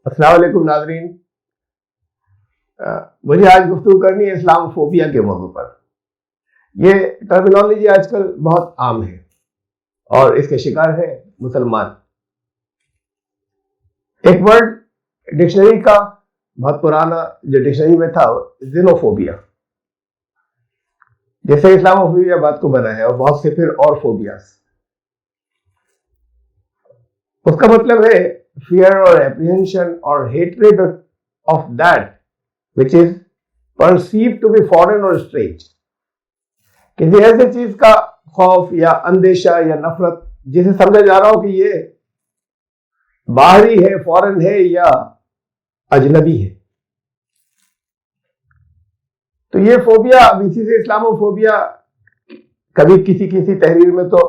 السلام علیکم ناظرین، مجھے آج گفتگو کرنی ہے اسلام فوبیا کے موضوع پر۔ یہ ٹرمینالوجی آج کل بہت عام ہے اور اس کے شکار ہے مسلمان۔ ایک ورڈ ڈکشنری کا بہت پرانا جو ڈکشنری میں تھا، زینوفوبیا، جیسے اسلاموفوبیا بات کو بنا ہے، اور بہت سے پھر اور فوبیاز۔ اس کا مطلب ہے fear or apprehension or hatred of that which is perceived to be foreign or strange۔ کسی ایسے چیز کا خوف یا اندیشہ یا نفرت جسے سمجھا جا رہا ہو کہ یہ باہری ہے، فورن ہے یا اجنبی ہے۔ تو یہ فوبیا، اب اسی سے اسلاموفوبیا کبھی کسی تحریر میں تو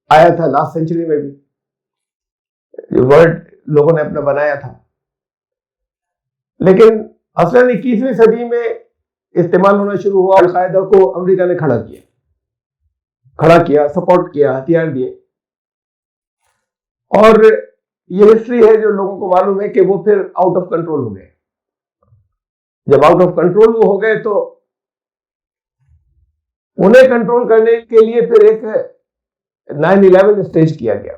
آیا تھا، لاسٹ سینچری میں بھی ورڈ لوگوں نے اپنا بنایا تھا، لیکن اصلاً 21ویں صدی میں استعمال ہونا شروع ہوا۔ القاعدہ کو امریکہ نے کھڑا کیا، سپورٹ کیا، ہتھیار دیے، اور یہ ہسٹری ہے جو لوگوں کو معلوم ہے کہ وہ پھر آؤٹ آف کنٹرول ہو گئے۔ جب آؤٹ آف کنٹرول وہ ہو گئے تو انہیں کنٹرول کرنے کے لیے پھر ایک 9/11 اسٹیج کیا گیا۔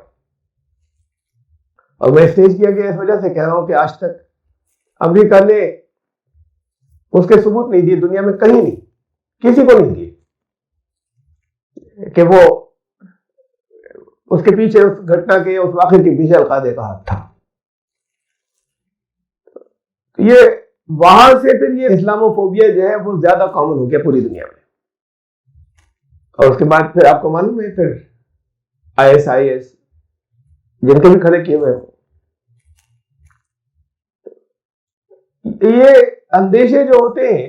اور میں اسٹیج کیا گیا اس وجہ سے کہہ رہا ہوں کہ آج تک امریکہ نے اس کے ثبوت نہیں دیے، دنیا میں کہیں نہیں، کسی کو نہیں دیے کہ وہ اس کے پیچھے، اس گھٹنا کے، اس واقعے کے پیچھے القاعدہ کا ہاتھ تھا۔ یہ وہاں سے پھر یہ اسلاموفوبیا جو ہے وہ زیادہ کامن ہو گیا پوری دنیا میں، اور اس کے بعد پھر آپ کو معلوم ہے پھر IS جن کے بھی کھڑے کیے ہوئے ہیں۔ یہ اندیشے جو ہوتے ہیں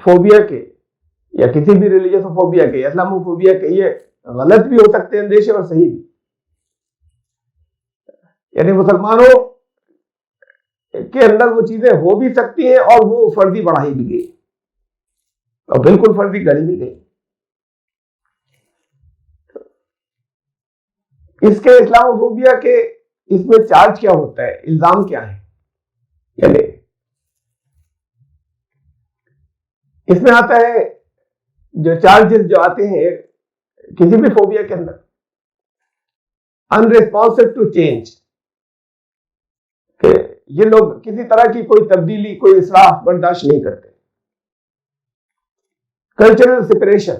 فوبیا کے یا کسی بھی ریلیجس فوبیا کے، اسلاموفوبیا کے، یہ غلط بھی ہو سکتے ہیں اندیشے اور صحیح بھی۔ یعنی مسلمانوں کے اندر وہ چیزیں ہو بھی سکتی ہیں اور وہ فرضی بڑھائی بھی گئی اور بالکل فرضی گڑی بھی گئی۔ اس کے اسلاموفوبیا کے اس میں چارج کیا ہوتا ہے، الزام کیا ہے؟ یعنی اس میں آتا ہے جو چارجز جو آتے ہیں کسی بھی فوبیا کے اندر، unresponsive to change، کہ یہ لوگ کسی طرح کی کوئی تبدیلی، کوئی اصلاح برداشت نہیں کرتے۔ کلچرل سپریشن،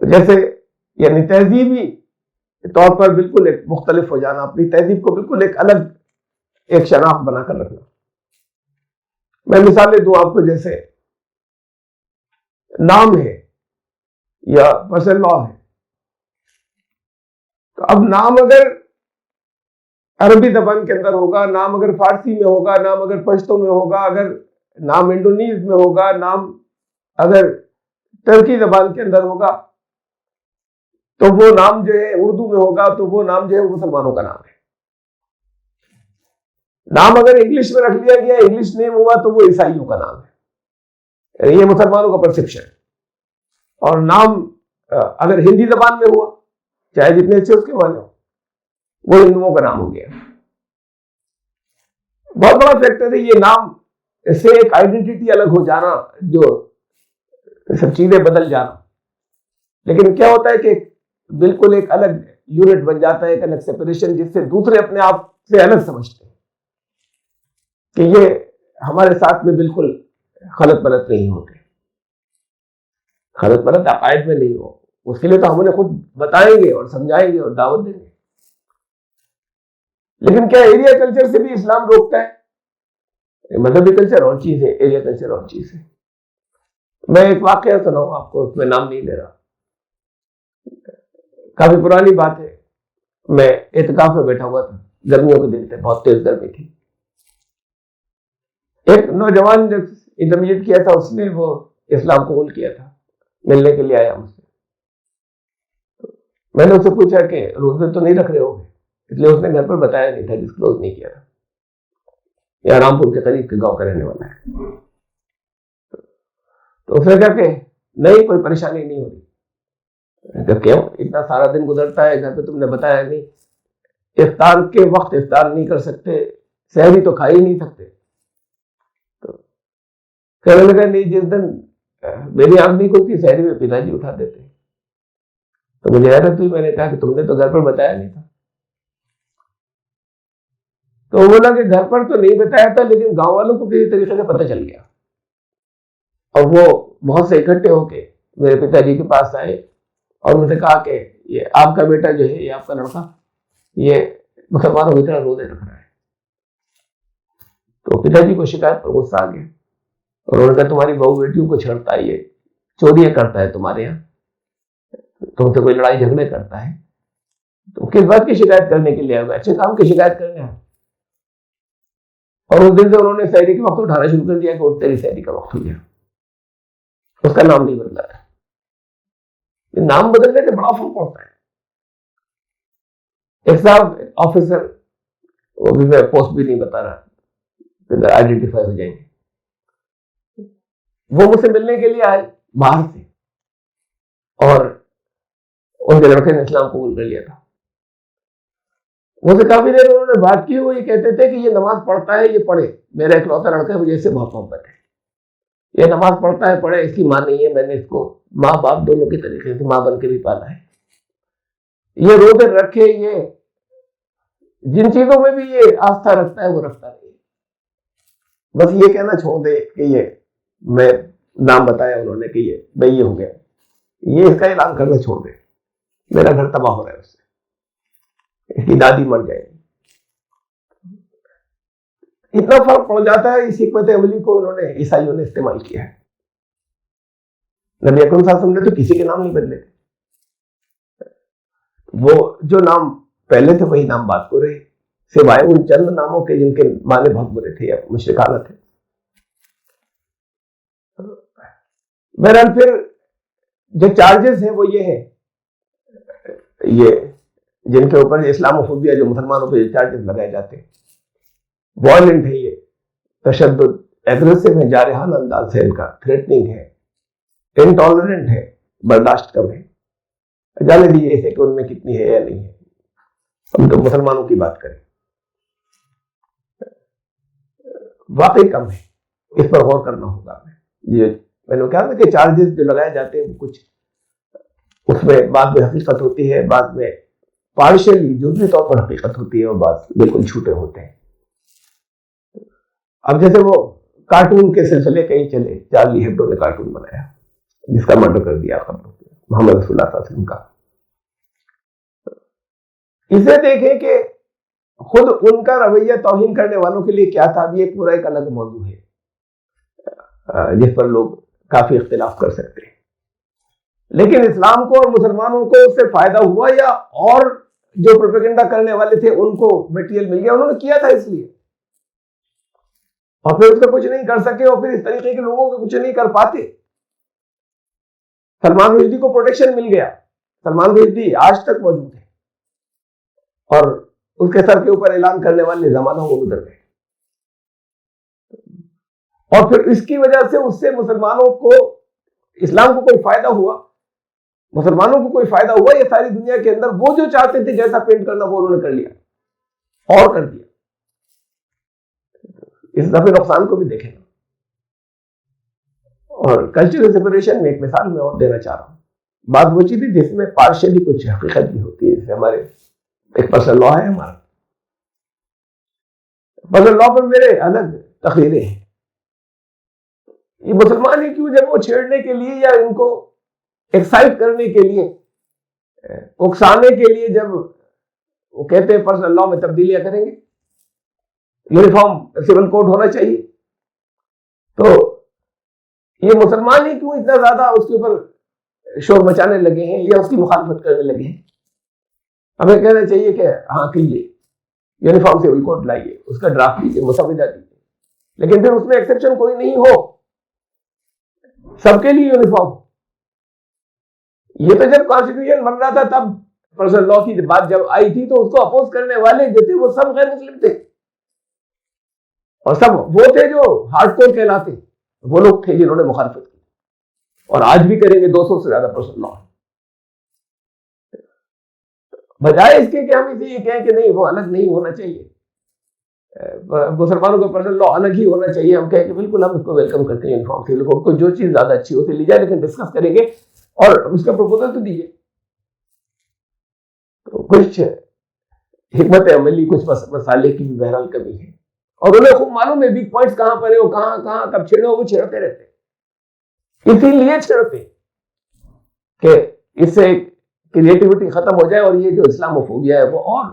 جیسے یعنی تہذیبی طور پر بالکل ایک مختلف ہو جانا، اپنی تہذیب کو بالکل ایک الگ ایک شناخت بنا کر رکھنا۔ میں مثالیں دوں آپ کو، جیسے نام ہے یا پرسنل لا ہے، تو اب نام اگر عربی زبان کے اندر ہوگا، نام اگر فارسی میں ہوگا، نام اگر پشتو میں ہوگا، اگر نام انڈونیز میں ہوگا، نام اگر ترکی زبان کے اندر ہوگا، تو وہ نام جو ہے اردو میں ہوگا تو وہ نام جو ہے وہ مسلمانوں کا نام ہے۔ نام اگر انگلش میں رکھ لیا گیا، انگلش نیم ہوا، تو وہ عیسائیوں کا نام ہے، یعنی یہ مسلمانوں کا پرسپشن۔ اور نام اگر ہندی زبان میں ہوا، چاہے جتنے اچھے اس کے معنی ہو، وہ ہندوؤں کا نام ہو گیا۔ بہت بڑا فیکٹر ہے یہ نام سے ایک آئیڈینٹی الگ ہو جانا، جو سب چیزیں بدل جانا۔ لیکن کیا ہوتا ہے کہ بالکل ایک الگ یونٹ بن جاتا ہے، ایک الگ سیپریشن، جس سے دوسرے اپنے آپ سے الگ سمجھتے ہیں کہ یہ ہمارے ساتھ میں بالکل خلط پلط نہیں ہوتے، خلط پلط عقائد میں نہیں ہو۔ اس کے لیے تو ہم انہیں خود بتائیں گے اور سمجھائیں گے اور دعوت دیں گے۔ لیکن کیا ایریا کلچر سے بھی اسلام روکتا ہے؟ مذہبی کلچر اور چیز ہے، ایریا کلچر اور چیز ہے۔ میں ایک واقعہ سناؤں آپ کو، اس میں نام نہیں لے رہا، کافی پرانی بات ہے۔ میں اعتکاف میں بیٹھا ہوا تھا، گرمیوں کے دن تھے، بہت تیز گرمی تھی۔ ایک نوجوان جب انٹرمیڈیٹ کیا تھا، اس نے وہ اسلام قبول کیا تھا، ملنے کے لیے آیا مجھ سے۔ میں نے اس سے پوچھا کہ روزے تو نہیں رکھ رہے ہوگے، اس لیے اس نے گھر پر بتایا نہیں تھا، ڈسکلوز نہیں کیا تھا۔ یہ رامپور کے قریب کے گاؤں کا رہنے والا ہے۔ تو اس نے کہا کہ نہیں، کوئی پریشانی نہیں ہو رہی۔ کہ کیوں؟ اتنا سارا دن گزرتا ہے گھر پہ، تم نے بتایا نہیں؟ افطار کے وقت افطار نہیں کر سکتے، سحری تو کھا ہی نہیں سکتے. تو کہنے لگا نہیں، جس دن میری آنکھ نہیں کھلتی سحری میں پتا جی اٹھا دیتے. تو مجھے حیرت ہوئی، میں نے کہا کہ تم نے تو گھر پر بتایا نہیں تھا. تو وہ بولا کہ گھر پر تو نہیں بتایا تھا، لیکن گاؤں والوں کو کسی طریقے سے پتہ چل گیا، اور وہ بہت سے اکٹھے ہو کے میرے پتا جی کے پاس آئے اور مجھے کہا کہ یہ آپ کا بیٹا جو ہے، یہ آپ کا لڑکا، یہ مسلمانوں کی طرح روزے رکھ رہا ہے. تو پتا جی کو شکایت پر غصہ آ گیا، اور انہوں نے کہا تمہاری بہو بیٹیوں کو چھڑتا ہے، یہ چوریاں کرتا ہے تمہارے یہاں، تم سے کوئی لڑائی جھگڑے کرتا ہے، تو کس بات کی شکایت کرنے کے لیے آئے؟ اچھے کام کی شکایت کرنے آئے. اور اس دن سے انہوں نے سحری کے وقت اٹھانا شروع کر دیا کہ وہ تیری سحری کا وقت ہو گیا. اس کا نام نہیں بدلا تھا. نام بدلنے سے بڑا فرق پڑتا ہے. ایک صاحب آفیسر، وہ بھی میں پوسٹ بھی نہیں بتا رہا، آئیڈینٹیفائی ہو جائیں گے، وہ مجھ سے ملنے کے لیے آئے باہر سے، اور ان کے لڑکے نے اسلام قبول کر لیا تھا. مجھ سے کافی دیر انہوں نے بات کی، وہ یہ کہتے تھے کہ یہ نماز پڑھتا ہے، یہ پڑھے، میرا اکلوتا لڑکا ہے، مجھے اس سے بہت محبت ہے، یہ نماز پڑھتا ہے، پڑھے، اس کی ماں نہیں ہے، میں نے اس کو ماں باپ دونوں کی طریقے سے ماں بن کے بھی پالا ہے. یہ روزے رکھے، یہ جن چیزوں میں بھی یہ آستھا رکھتا ہے وہ رکھتا رہے. بس یہ کہنا چھوڑ دے کہ یہ میں نام بتایا انہوں نے کہ یہ بھائی یہ ہو گیا، یہ اس کا اعلان کرنا چھوڑ دے، میرا گھر تباہ ہو رہا ہے اس سے، اس کی دادی مر جائے گی. اتنا فرق پڑ جاتا ہے. اس حکمت عملی کو انہوں نے عیسائیوں نے استعمال کیا ہے. نبی اکرم صلی اللہ علیہ وسلم نے تو کسی کے نام نہیں بدلے تھے، وہ جو نام پہلے تھے وہی نام بات کو رہے، سوائے ان چند ناموں کے جن کے معنی بہت برے تھے یا مشرکانہ تھے. بہرحال پھر جو چارجز ہیں وہ یہ ہیں، یہ جن کے اوپر اسلام و فوبیا جو مسلمانوں پہ چارجز لگائے جاتے ہیں، وائلنٹ ہے، یہ تشدد، ایگریسو ہے، جارحانہ انداز ہے ان کا، تھریٹنگ ہے، انٹالرنٹ ہے، برداشت کم ہے. جانے دیجیے اسے کہ ان میں کتنی ہے یا نہیں ہے، ہم تو مسلمانوں کی بات کریں. واقعی کم ہے، اس پر غور کرنا ہوگا. یہ میں نے کہا تھا کہ چارجز جو لگائے جاتے ہیں وہ کچھ اس میں بعد میں حقیقت ہوتی ہے، بعد میں پارشلی جزوی طور پر حقیقت ہوتی ہے، اور بعد بالکل جھوٹے ہوتے ہیں. اب جیسے وہ کارٹون کے سلسلے کہیں چلے، چارلی ہیبڈو نے کارٹون بنایا جس کا مرڈر کر دیا محمد رسول اللہ صلی اللہ علیہ وسلم کا. اسے دیکھیں کہ خود ان کا رویہ توہین کرنے والوں کے لیے کیا تھا. اب یہ پورا ایک الگ موضوع ہے جس پر لوگ کافی اختلاف کر سکتے ہیں، لیکن اسلام کو اور مسلمانوں کو اس سے فائدہ ہوا، یا اور جو پروپیگنڈا کرنے والے تھے ان کو میٹیریل مل گیا؟ انہوں نے کیا تھا اس لیے، اور پھر اس کا کچھ نہیں کر سکے، اور پھر اس طریقے کے لوگوں کو کچھ نہیں کر پاتے. سلمان رشدی کو پروٹیکشن مل گیا، سلمان رشدی آج تک موجود ہے، اور اس کے سر کے اوپر اعلان کرنے والے زمانوں کو گزر گئے. اور پھر اس کی وجہ سے اس سے مسلمانوں کو، اسلام کو کوئی فائدہ ہوا، مسلمانوں کو کوئی فائدہ ہوا؟ یہ ساری دنیا کے اندر وہ جو چاہتے تھے جیسا پینٹ کرنا وہ انہوں نے کر لیا اور کر دیا. اس دفعہ نقصان کو بھی دیکھیں گا. اور کلچرل سیپریشن میں ایک مثال میں اور دینا چاہ رہا ہوں. بات وہ چیز تھی جس میں پارشلی کچھ حقیقت بھی ہوتی ہے. جیسے ہمارے ایک پرسنل لا ہے، ہمارا پرسنل لا پر میرے الگ تقریریں ہیں. یہ مسلمان ہی کیوں جب وہ چھیڑنے کے لیے یا ان کو ایکسائٹ کرنے کے لیے، اکسانے کے لیے، جب وہ کہتے ہیں پرسنل لا میں تبدیلیاں کریں گے، یونیفارم سول کوڈ ہونا چاہیے، تو یہ مسلمان ہی کیوں اتنا زیادہ اس کے اوپر شور مچانے لگے ہیں یا اس کی مخالفت کرنے لگے ہیں؟ ہمیں کہنا چاہیے کہ ہاں کیجیے، یونیفارم سول کوڈ لائیے، اس کا ڈرافٹ لیجیے، مسودہ دیجیے، لیکن پھر اس میں ایکسیپشن کوئی نہیں ہو، سب کے لیے یونیفارم. یہ تو جب کانسٹیٹیوشن بن رہا تھا تب پرسنل لا کی بات جب آئی تھی تو اس کو اپوز کرنے والے جو تھے وہ سب غیر مسلم تھے، اور سب وہ تھے جو ہارڈ کور کہلاتے، وہ لوگ تھے جنہوں نے مخالفت کی، اور آج بھی کریں گے. 200 سے زیادہ پرسنل لا. بجائے اس کے کہ ہم اسے یہ کہیں کہ نہیں وہ الگ نہیں ہونا چاہیے, مسلمانوں کا پرسنل لا الگ ہی ہونا چاہیے, ہم کہیں کہ بالکل ہم اس کو ویلکم کرتے ہیں یونیفارم سول کوڈ کو, جو چیز زیادہ اچھی ہوتی لی جائے, لیکن ڈسکس کریں گے اور اس کا پروپوزل تو دیجیے. تو کچھ حکمت عملی, کچھ مسالے کی بھی بہرحال کمی ہے, اور انہیں خوب معلوم ہے ویک پوائنٹس کہاں پر ہے, وہ کہاں کب چھیڑو, وہ چھیڑتے رہتے, اسی لیے چھیڑتے کہ اس سے کریٹیوٹی ختم ہو جائے اور یہ جو اسلاموفوبیا ہے وہ اور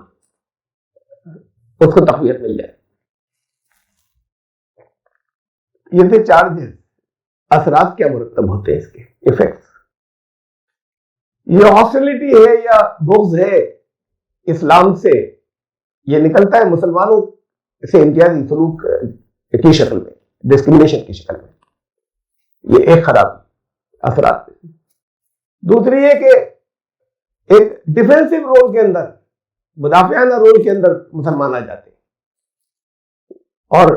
اس کو تقویت مل جائے. یہ تھے چارجز. اثرات کیا مرتب ہوتے ہیں اس کے ایفیکٹس. یہ ہاسٹیلٹی ہے یا بغض ہے اسلام سے, یہ نکلتا ہے مسلمانوں سے امتیازی سلوک کی شکل میں, ڈسکریمنیشن کی شکل میں. یہ ایک خراب اثرات. دوسری یہ کہ ایک ڈیفینسو رول کے اندر, مدافعانہ رول کے اندر مسلمان آ جاتے ہیں, اور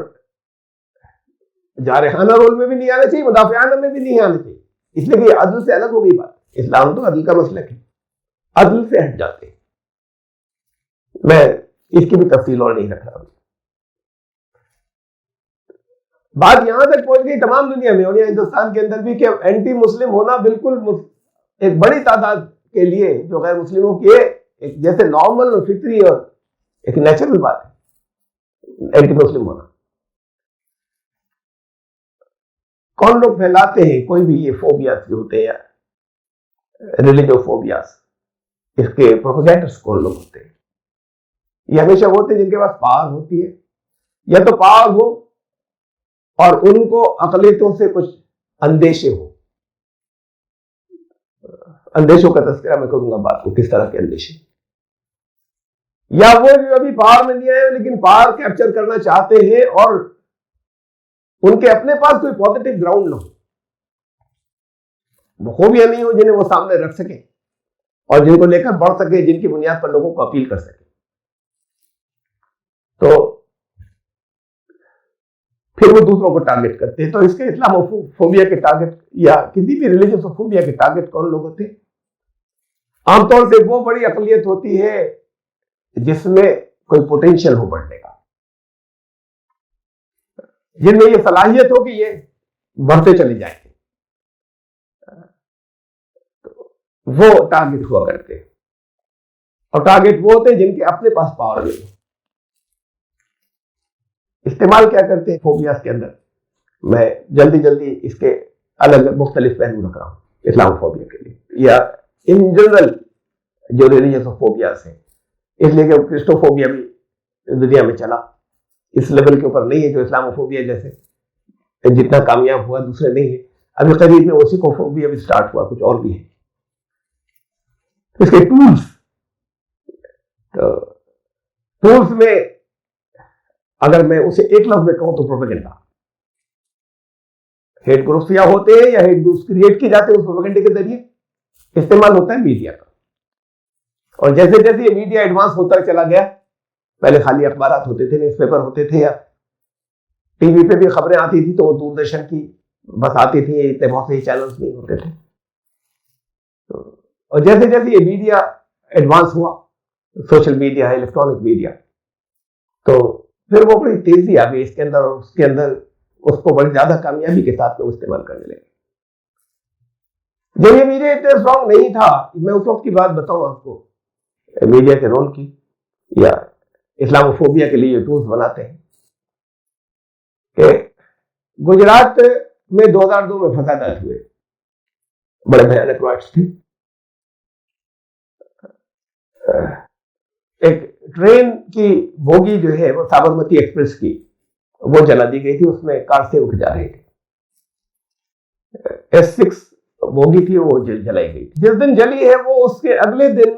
جارحانہ رول میں بھی نہیں آنا چاہیے, مدافعانہ میں بھی نہیں آنا چاہیے, اس لیے کہ یہ عدل سے الگ ہو گئی بات. اسلام تو عدل کا مسلک ہے, عدل سے ہٹ جاتے ہیں. میں اس کی بھی تفصیل اور نہیں رکھ رہا ہوں. بات یہاں تک پہنچ گئی تمام دنیا میں اور یہاں ہندوستان کے اندر بھی کہ اینٹی مسلم ہونا بالکل ایک بڑی تعداد کے لیے جو غیر مسلموں کی ایک جیسے نارمل اور فطری اور ایک نیچرل بات ہے اینٹی مسلم ہونا. کون لوگ پھیلاتے ہیں کوئی بھی یہ فوبیاز جو ہوتے ہیں, ریلیجو فوبیاز, اس کے پروپیگیٹرز کون لوگ ہوتے ہیں؟ یہ ہمیشہ وہ ہوتے ہیں جن کے پاس پاور ہوتی ہے, یا تو پاور ہو اور ان کو اقلیتوں سے کچھ اندیشے ہو. اندیشوں کا تذکرہ میں کروں گا بات کو, کس طرح کے اندیشے, یا وہ جو ابھی پاور میں نہیں آئے لیکن پاور کیپچر کرنا چاہتے ہیں اور ان کے اپنے پاس کوئی پازیٹیو گراؤنڈ نہ ہو, وہ خوبیاں نہیں ہو جنہیں وہ سامنے رکھ سکیں اور جن کو لے کر بڑھ سکے, جن کی بنیاد پر لوگوں کو اپیل کر سکے. تو پھر وہ دوسروں کو ٹارگٹ کرتے ہیں. تو اس کے اسلاموفوبیا کے ٹارگٹ یا کسی بھی ریلیجس فوبیا کے ٹارگٹ کون لوگ ہوتے ہیں؟ عام طور سے وہ بڑی اقلیت ہوتی ہے جس میں کوئی پوٹینشیل ہو بڑھنے کا, جن میں یہ صلاحیت ہو کہ یہ بڑھتے چلے جائیں گے, وہ ٹارگٹ ہوا کرتے ہیں. اور ٹارگٹ وہ ہوتے ہیں جن کے اپنے پاس پاور نہیں. استعمال کیا کرتے ہیں فوبیاز کے اندر؟ میں جلدی اس کے الگ مختلف پہلو رکھ رہا ہوں اسلام فوبیا کے لیے, یا ان جنرل جو ریلیجس فوبیاز ہیں, اس لیے کہ کرسٹوفوبیا بھی دنیا میں چلا, اس لیول کے اوپر نہیں ہے جو اسلاموفوبیا جیسے جتنا کامیاب ہوا دوسرے نہیں ہے. ابھی قریب میں اوسیکوفوبیا بھی سٹارٹ ہوا, کچھ اور بھی ہے. اس کے ٹولز میں اگر میں اسے ایک لفظ میں کہوں تو پروپیگنڈا. ہیٹ گروپس یا ہوتے ہیں یا ہیٹ گروپس کریٹ کی جاتے ہیں اس پروپیگنڈے کے ذریعے. استعمال ہوتا ہے میڈیا کا, اور جیسے جیسے یہ میڈیا ایڈوانس ہوتا چلا گیا, پہلے خالی اخبارات ہوتے تھے, نیوز پیپر ہوتے تھے, یا ٹی وی پہ بھی خبریں آتی تھی تو وہ دوردرشن کی بس آتی تھی, اتنے بہت سے چینلز نہیں ہوتے تھے. اور جیسے جیسے یہ میڈیا ایڈوانس ہوا, سوشل میڈیا ہے, الیکٹرانک میڈیا, تو پھر وہ بڑی تیزی آ گئی اس کے اندر, اور اس کے اندر اس کو بڑی زیادہ کامیابی کے ساتھ لوگ استعمال کرنے لگے. جب یہ میڈیا اتنا اسٹرانگ نہیں تھا, میں اس وقت کی بات بتاؤں آپ کو میڈیا کے رول کی, یا اسلاموفوبیا کے لیے ٹولز بناتے ہیں, کہ گجرات میں 2002 میں فسادات ہوئے, بڑے بھیانک رائٹس تھے. ایک ٹرین کی بوگی جو ہے وہ سابرمتی ایکسپریس کی, وہ جلا دی گئی تھی, اس میں کار سے اٹھ جا رہے تھے. S6 بوگی تھی, وہ جلائی گئی. جس دن جلی ہے وہ اس کے اگلے دن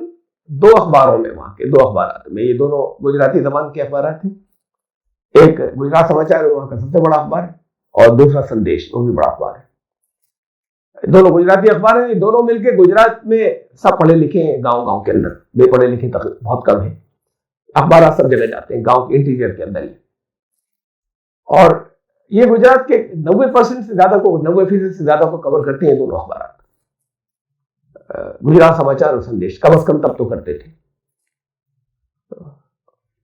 2 اخباروں میں, وہاں کے 2 اخبارات میں, یہ دونوں گجراتی زبان کے اخبارات تھے. ایک گجرات سماچار وہاں کا سب سے بڑا اخبار ہے, اور دوسرا سندیش, وہ بھی بڑا اخبار ہے. دونوں گجراتی اخبار ہیں. دونوں مل کے, گجرات میں سب پڑھے لکھے ہیں, گاؤں کے اندر بے پڑھے لکھے بہت کم ہیں. اخبارات سب جگہ جاتے ہیں, گاؤں کے انٹیریئر کے اندر ہی. اور یہ گجرات کے 90% سے زیادہ کو 90% سے زیادہ کو کور کرتے ہیں دونوں اخبارات, گجرات سماچار اور سندیش. کم از کم تب تو کرتے تھے.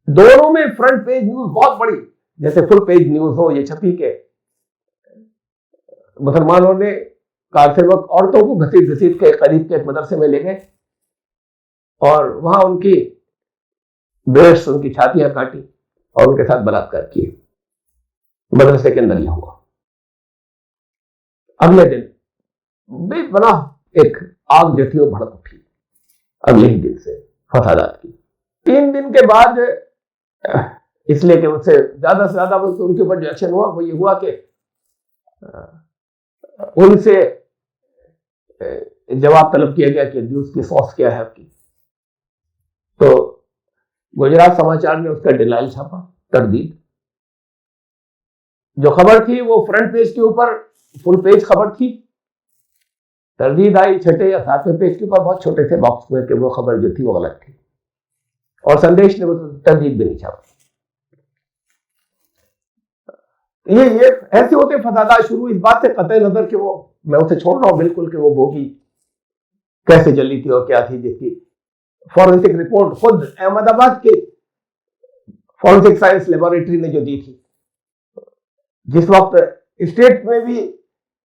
دونوں میں فرنٹ پیج نیوز بہت بڑی، جیسے فل پیج نیوز ہو یہ چھپی کہ مسلمانوں نے کار سے وقت عورتوں کو گھسیٹ گھسیٹ کے قریب کے ایک مدرسے میں لے گئے اور وہاں ان کی بریسٹ، ان کی چھاتیاں کاٹی اور ان کے ساتھ بلاತ್ಕಾರ کیے. مدرسے کے اندر یہ ہوا. اگلے دن بے پناہ ایک آگ جو تھی وہ بھڑک اٹھی اگلے ہی دن سے فسادات کی. 3 دن کے بعد اس لیے کہ ان سے زیادہ ان کے اوپر جو ایکشن ہوا وہ یہ ہوا کہ ان سے جواب طلب کیا گیا کہ اس کی سوس کیا ہے آپ کی. تو گجرات سماچار نے اس کا ڈینائل چھاپا، تردید. جو خبر تھی وہ فرنٹ پیج کے اوپر فل پیج خبر تھی، تردید آئی 6 یا 7 پیج کے اوپر بہت چھوٹے سے باکس میں کہ وہ خبر جو تھی وہ غلط تھی، اور سندیش نے وہ تردید بھی نہیں چھاپا. یہ ایسے ہوتے فسادات شروع اس بات سے قطع نظر کہ وہ میں اسے چھوڑ رہا ہوں بالکل کہ وہ بوگی کیسے جلی تھی اور کیا تھی، جس کی فورینسک رپورٹ خود احمد آباد کے فورینسک سائنس لیبوریٹری نے جو دی تھی. جس وقت اسٹیٹ میں بھی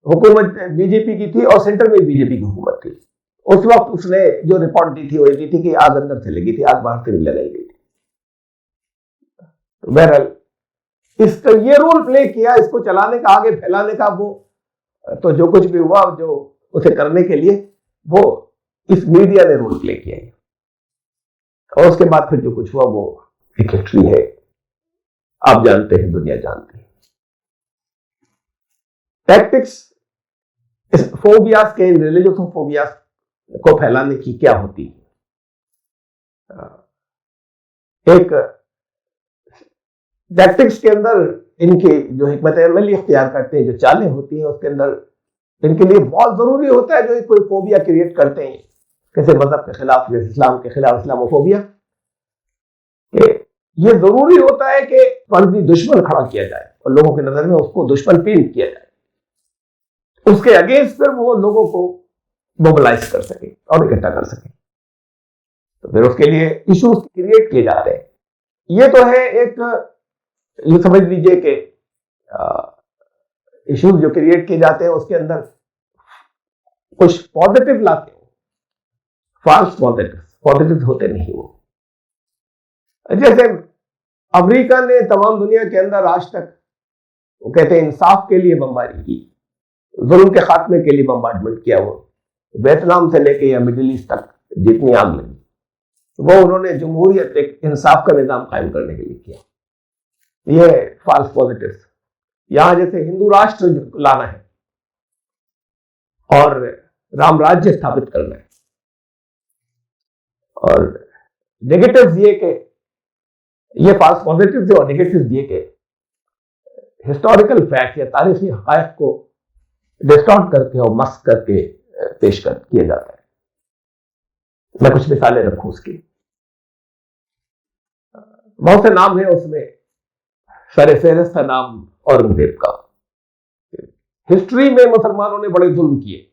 حکومت بی جے پی کی تھی اور سینٹر میں بی جے پی کی حکومت تھی، اس وقت اس نے جو رپورٹ دی تھی وہ یہ تھی کہ آگ اندر سے لگی تھی، آگ باہر سے نہیں لگائی گئی تھی. بہرحال اس کا یہ رول پلے کیا، اس کو چلانے کا، آگے پھیلانے کا. وہ تو جو کچھ بھی ہوا جو اسے کرنے کے لیے وہ اس میڈیا نے رول پلے کیا ہے. اور اس کے بعد پھر جو کچھ ہوا وہ ایک ہسٹری ہے، آپ جانتے ہیں، دنیا جانتی ہے. ٹیکٹکس اس فوبیاز کے، ریلیجس فوبیاز کو پھیلانے کی کیا ہوتی ہے. ایک ٹیکٹکس کے اندر ان کی جو حکمت عملی اختیار کرتے ہیں، جو چالیں ہوتی ہیں، اس کے اندر ان کے لیے بہت ضروری ہوتا ہے جو کوئی فوبیا کریٹ کرتے ہیں کسی مذہب کے خلاف، جیسے اسلام کے خلاف اسلاموفوبیا، کہ یہ ضروری ہوتا ہے کہ فرضی دشمن کھڑا کیا جائے اور لوگوں کی نظر میں اس کو دشمن پینٹ کیا جائے، اس کے اگینسٹ پھر وہ لوگوں کو موبلائز کر سکے اور اکٹھا کر سکے. تو پھر اس کے لیے ایشوز کریٹ کیے جاتے ہیں. یہ تو ہے ایک، یہ سمجھ لیجئے کہ ایشوز جو کریٹ کیے جاتے ہیں اس کے اندر کچھ پازیٹیو لاتے ہیں، فالس پازیٹیو ہوتے نہیں. وہ جیسے امریکہ نے تمام دنیا کے اندر آج تک وہ کہتے ہیں انصاف کے لیے بمباری کی، ظلم کے خاتمے کے لیے بمبارڈمنٹ کیا. وہ ویتنام سے لے کے یا مڈل ایسٹ تک جتنی آگ لگی وہ انہوں نے جمہوریت، ایک انصاف کا نظام قائم کرنے کے لیے کیا. یہ فالس پازیٹیو. یہاں جیسے ہندو راشٹر لانا ہے اور رام راجیہ ستھاپت کرنا ہے، اور نیگیٹو یہ کہ یہ فالس پازیٹیو اور نیگیٹو یہ کہ ہسٹوریکل فیکٹ یا تاریخی حقائق کو ڈسٹارٹ کر کے اور مسخ کر کے پیش کیا جاتا ہے. میں کچھ مثالیں رکھوں اس کی. بہت سے نام ہیں، اس میں سر فہرست نام اورنگزیب کا. ہسٹری میں مسلمانوں نے بڑے ظلم کیے.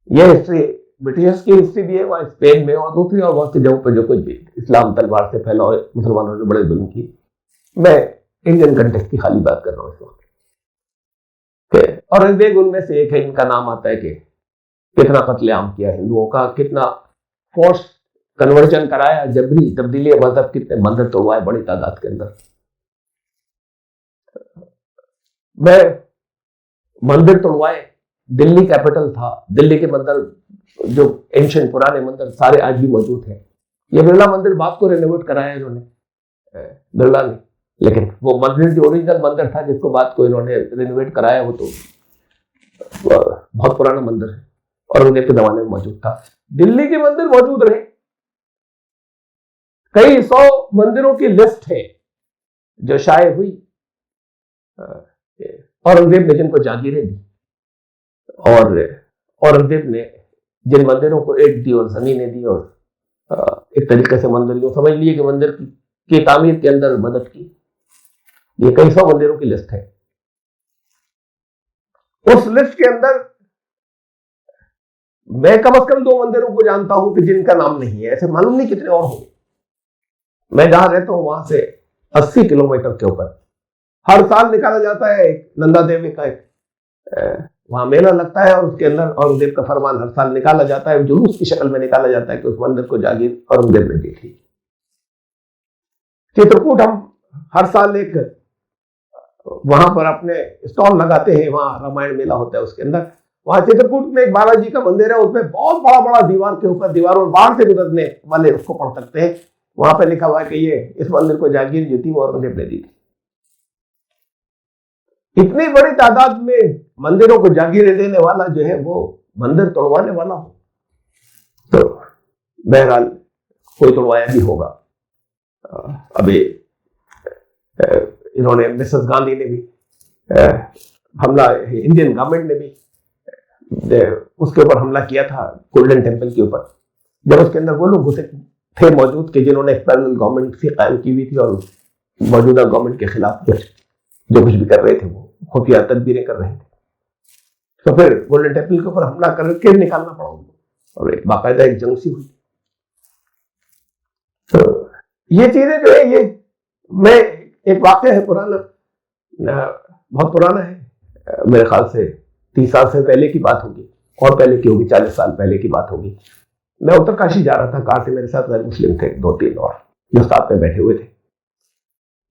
یہ ہسٹری برٹش کی ہسٹری بھی ہے، وہاں اسپین میں اور دوسری اور بہت سی جگہوں پہ جو کچھ بھی اسلام تلوار سے پھیلا ہوئے مسلمانوں نے بڑے ظلم کیے. میں انڈین کنٹیکسٹ کی خالی بات کر رہا ہوں اس وقت. اورنگزیب ان میں سے ایک ہے. ان کا نام آتا ہے کہ کتنا قتل عام کیا ہندوؤں کا، کتنا فورس کنورژن کرایا، جبری تبدیلی مذہب، کتنے مندر توڑوائے بڑی تعداد کے اندر. میں مندر توڑوائے، دلی کیپٹل تھا، دلی کے مندر جو اینشنٹ پرانے مندر سارے آج بھی موجود ہیں. یہ برلا مندر بعد کو رینوویٹ کرایا انہوں نے، برلا نے، لیکن وہ مندر جو اوریجنل مندر تھا جس کو بعد کو انہوں نے رینوویٹ کرایا وہ تو بہت پرانا مندر ہے اور انہیں کے زمانے میں موجود تھا. دلی کے مندر موجود رہے. کئی 100 مندروں کی لسٹ ہے جو شائع ہوئی. اورنگزیب نے جن کو جاگیریں دی اور اورنگزیب نے جن مندروں کو ایڈ دی اور زمینیں دی اور ایک طریقے سے مندر جو سمجھ لیے کہ مندر کی تعمیر کے اندر مدد کی. یہ کئی 100 مندروں کی لسٹ ہے. اس لسٹ کے اندر میں کم از کم 2 مندروں کو جانتا ہوں کہ جن کا نام نہیں ہے. ایسے معلوم نہیں کتنے اور ہوں گے. میں جہاں رہتا ہوں وہاں سے 80 کلومیٹر کے اوپر ہر سال نکالا جاتا ہے ایک نندا دیوی کا ایک وہاں میلہ لگتا ہے، اور اس کے اندر اورنگزیب کا فرمان ہر سال نکالا جاتا ہے، جلوس کی شکل میں نکالا جاتا ہے کہ اس مندر کو جاگیر اورنگزیب نے دی تھی۔ چترکوٹ ہم ہر سال ایک وہاں پر اپنے اسٹال لگاتے ہیں، وہاں رامائن میلہ ہوتا ہے، اس کے اندر وہاں چترکوٹ میں ایک بالا جی کا مندر ہے، اس میں بہت بڑا بڑا دیوار کے اوپر دیواروں باہر سے گزرنے والے اس کو پڑھ سکتے ہیں، وہاں پہ لکھا ہوا ہے کہ یہ اس مندر کو جاگیر جو تھی وہ اورنگزیب نے دی تھی۔ اتنی بڑی تعداد میں مندروں کو جاگیریں دینے والا جو ہے وہ مندر توڑوانے والا ہو، تو بہرحال کوئی توڑوایا بھی ہوگا۔ ابھی انہوں نے مسز گاندھی نے بھی حملہ، انڈین گورنمنٹ نے بھی اس کے اوپر حملہ کیا تھا گولڈن ٹیمپل کے اوپر، جب اس کے اندر وہ لوگ گھسے تھے موجود کہ جنہوں نے ایک پیرلل گورنمنٹ سی قائم کی ہوئی تھی اور موجودہ گورنمنٹ کے خلاف جو کچھ بھی کر رہے تھے وہ خفیہ تدبیریں کر رہے تھے، تو پھر گولڈن ٹیمپل کے اوپر حملہ کر کے نکالنا پڑا ان کو، اور ایک باقاعدہ ایک جنگ سی ہوئی۔ تو یہ چیزیں جو ہے، یہ میں ایک واقعہ ہے پرانا، بہت پرانا ہے، میرے خیال سے 30 سال سے پہلے کی بات ہوگی، اور پہلے کی ہوگی، 40 سال پہلے کی بات ہوگی۔ میں اتر کاشی جا رہا تھا کار سے، میرے ساتھ غیر مسلم تھے 2-3 اور جو ساتھ میں بیٹھے ہوئے تھے،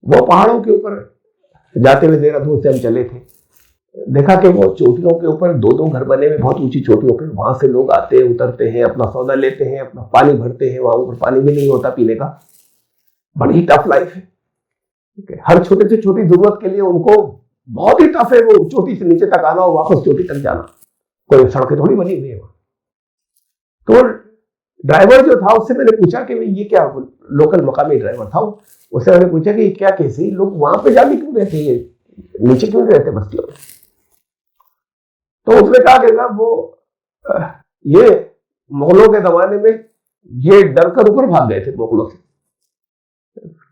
وہ پہاڑوں کے اوپر جاتے ہوئے دہرادون سے ہم چلے تھے، دیکھا کہ وہ چوٹیوں کے اوپر 2 گھر بنے ہوئے، بہت اونچی چوٹیوں پہ، وہاں سے لوگ آتے اترتے ہیں، اپنا سودا لیتے ہیں، اپنا پانی بھرتے ہیں، وہاں اوپر پانی بھی نہیں ہوتا پینے کا، بڑی ٹف لائف ہے، ہر چھوٹے سے چھوٹی ضرورت کے لیے ان کو بہت ہی ٹف ہے، وہ چوٹی سے نیچے تک آنا اور واپس چوٹی تک جانا، کوئی سڑکیں تھوڑی بنی ہوئی ہے وہاں۔ تو ڈرائیور جو تھا اس سے میں نے پوچھا کہ یہ کیا، لوکل مقامی ڈرائیور تھا، اس سے میں نے پوچھا کہ یہ کیا کیسے لوگ وہاں پہ جا کے کیوں رہتے ہیں، نیچے کیوں رہتے بستیوں میں؟ تو اس نے کہا کہ صاحب وہ یہ مغلوں کے زمانے میں یہ ڈر کر اوپر بھاگ گئے تھے مغلوں سے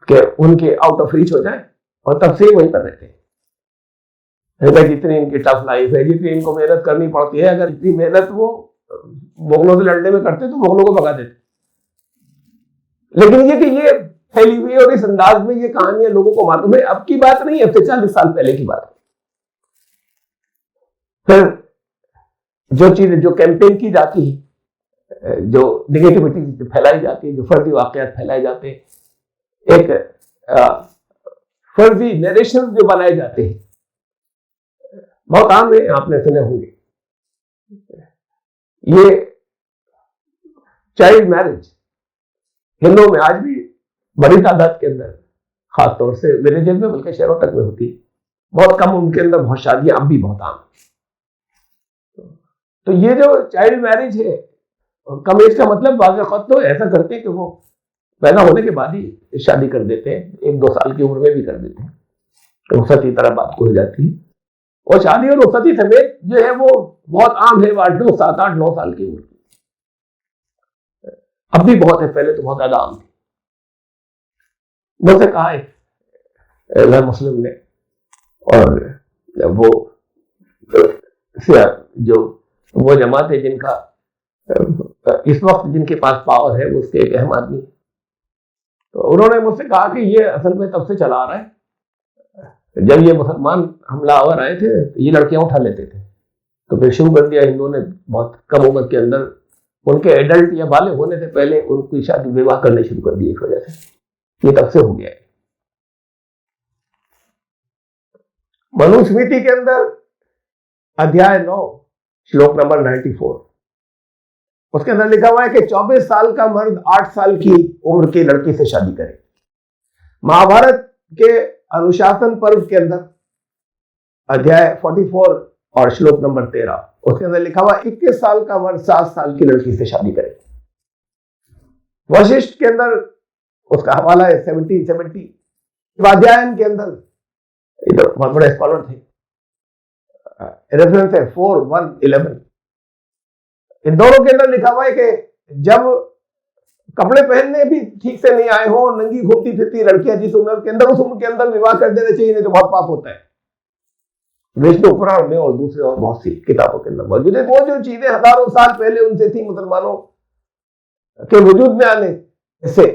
کہ ان کے آؤٹ آف ریچ ہو جائے، اور تب سے وہیں پر رہتے ہیں۔ جتنی ان کی ٹف لائف ہے، جتنی ان کو محنت کرنی پڑتی ہے، اگر اتنی محنت وہ مغلوں سے لڑنے میں کرتے تو مغلوں کو بھگا دیتے، لیکن یہ کہ یہ پھیلی ہوئی اور اس انداز میں یہ کہانیاں لوگوں کو معلوم ہے، اب کی بات نہیں ہے، اب سے 40 سال پہلے کی بات ہے۔ پھر جو چیزیں جو کیمپین کی جاتی ہے، جو نگیٹیوٹی پھیلائی جاتی ہے، جو فرضی واقعات پھیلائے جاتے ہیں، ایک فرضی نیریشن جو بنائے جاتے ہیں، بہت عام ہے، آپ نے سنے ہوں گے۔ یہ چائلڈ میرج ہندوؤں میں آج بھی بڑی تعداد کے اندر، خاص طور سے ولیجز میں بلکہ شہروں تک میں ہوتی ہے، بہت کم ان کے اندر، بہت شادیاں اب بھی بہت عام ہیں۔ تو یہ جو چائلڈ میرج ہے، کم ایج کا مطلب بعض اوقات تو ایسا کرتے ہیں کہ وہ پیدا ہونے کے بعد ہی شادی کر دیتے ہیں، 1-2 سال کی عمر میں بھی کر دیتے ہیں، رخصت کی طرح بات کو ہو جاتی ہے، اور شادی اور رخصتی سمیت جو ہے وہ بہت عام ہے، 7-8-9 سال کی عمر، اب بھی بہت ہے، پہلے تو بہت زیادہ عام تھی۔ مجھ سے کہا ہے غیر مسلم نے، اور وہ جماعت ہے جن کا اس وقت جن کے پاس پاور ہے، اس کے ایک اہم آدمی، تو انہوں نے مجھ سے کہا کہ یہ اصل میں تب سے چلا آ رہا ہے، جب یہ مسلمان حملہ آور آئے تھے تو یہ لڑکیاں اٹھا لیتے تھے، تو پھر شروع کر دیا ہندوؤں نے بہت کم عمر کے اندر ان کے ایڈلٹ یا بالغ ہونے سے پہلے ان کی شادی وواہ کرنے شروع کر دی، اس وجہ سے یہ تب سے ہو گیا ہے۔ منو سمرتی کے اندر ادھیائے 9 شلوک نمبر 94، اس کے اندر لکھا ہوا ہے کہ 24 سال کا مرد 8 سال کی عمر کی لڑکی سے شادی کرے۔ مہابھارت کے انوشاسن پرو کے اندر ادھیائے 44 اور شلوک نمبر 13، اس کے اندر لکھا ہوا 21 سال کا مرد 7 سال کی لڑکی سے شادی کرے۔ وششٹھ کے اندر اس کا حوالہ ہے 1770، سوادھیاین کے اندر ادھر بہت بڑے اسکالر تھے، ریفرنس ہے 4:1:11، ان دونوں کے اندر لکھا ہوا ہے کہ جب کپڑے پہننے بھی ٹھیک سے نہیں آئے ہوں، ننگی گھومتی پھرتی لڑکیاں جس عمر کے اندر، اس عمر کے اندر وواہ کر دینا چاہیے، نہیں تو بہت پاپ ہوتا ہے۔ وشنو پران میں اور دوسرے اور بہت سی کتابوں کے اندر موجود ہے۔ وہ جو چیزیں ہزاروں سال پہلے ان سے تھی مسلمانوں کے وجود میں آنے سے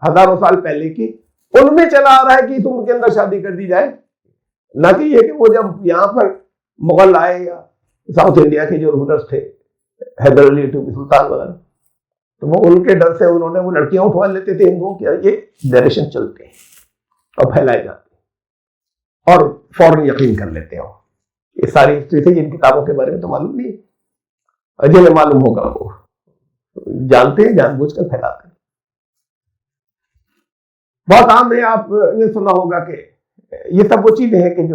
ہزاروں سال پہلے کی، ان میں چلا آ رہا ہے کہ اس عمر کے اندر شادی کر دی جائے، نہ کہ یہ کہ وہ جب یہاں پر مغل آئے یا ساؤتھ انڈیا کے جو رولرز تھے حیدر علی ٹیپو سلطان وغیرہ، تو وہ ان کے ڈر سے انہوں نے وہ لڑکیاں اٹھوا لیتے تھے ہندوؤں کی، یہ جنریشن چلتے ہیں اور پھیلائے جاتے ہیں اور فوراً یقین کر لیتے ہیں. یہ ساری ہسٹری تھی، جن کتابوں کے بارے میں تو معلوم نہیں ہے، اور جنہیں معلوم ہوگا وہ جانتے ہیں، جان بوجھ کر پھیلاتے ہیں. بہت عام ہے، آپ نے سنا ہوگا کہ یہ سب وہ چیزیں ہیں کہ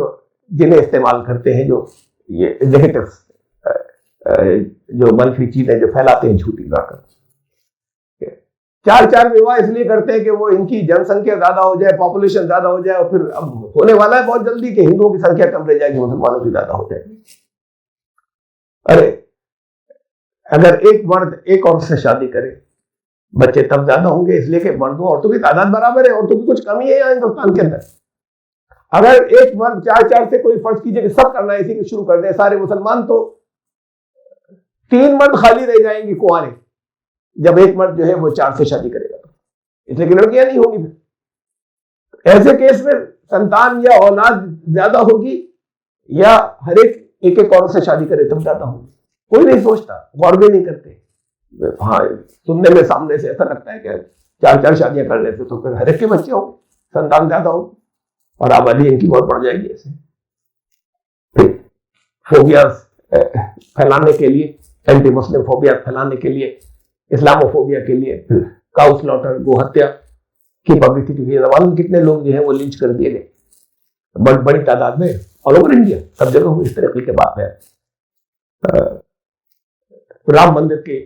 جنہیں استعمال کرتے ہیں، جو یہ نیگیٹو جو منفی چیزیں جو پھیلاتے ہیں جھوٹی لا کر. چار وواہ اس لیے کرتے ہیں کہ وہ ان کی جن سنکھیا زیادہ ہو جائے، پاپولیشن زیادہ ہو جائے، اور پھر اب ہونے والا ہے بہت جلدی کہ ہندوؤں کی سنکھیا کم رہ جائے گی، مسلمانوں کی زیادہ ہو جائے گی. ارے اگر ایک مرد ایک عورت سے شادی کرے، بچے تب زیادہ ہوں گے، اس لیے کہ مردوں عورتوں کی تعداد برابر ہے، عورتوں کی کچھ کمی ہے یہاں ہندوستان کے اندر. اگر ایک مرد چار سے کوئی فرض کیجئے کہ سب کرنا ہے اسی کے شروع کر دیں سارے مسلمان، تو 3 مرد خالی رہ جائیں گی کنوارے، جب ایک مرد جو ہے وہ 4 سے شادی کرے گا، اس لیے کہ لڑکیاں نہیں ہوں گی. ایسے کیس میں سنتان یا اولاد زیادہ ہوگی، یا ہر ایک عورت سے شادی کرے تب زیادہ ہوگی. کوئی نہیں سوچتا، غور بھی نہیں کرتے. ہاں سننے میں سامنے سے ایسا لگتا ہے کہ 4 شادیاں کر لیتے تو پھر ہر ایک کے بچے ہوں، سنتان زیادہ ہو اور آبادی ان کی بہت بڑھ جائے گی. ایسے فوبیاز پھیلانے کے لیے، اینٹی مسلم فوبیا پھیلانے کے لیے، اسلامو فوبیا کے لیے، کاؤ سلاٹر گو ہتیا کی پبلسٹی کے لیے کتنے لوگ جو ہیں وہ لنچ کر دیے گئے بڑی تعداد میں آل اوور انڈیا، سب جگہ اس طریقے کے بات ہے. رام مندر کے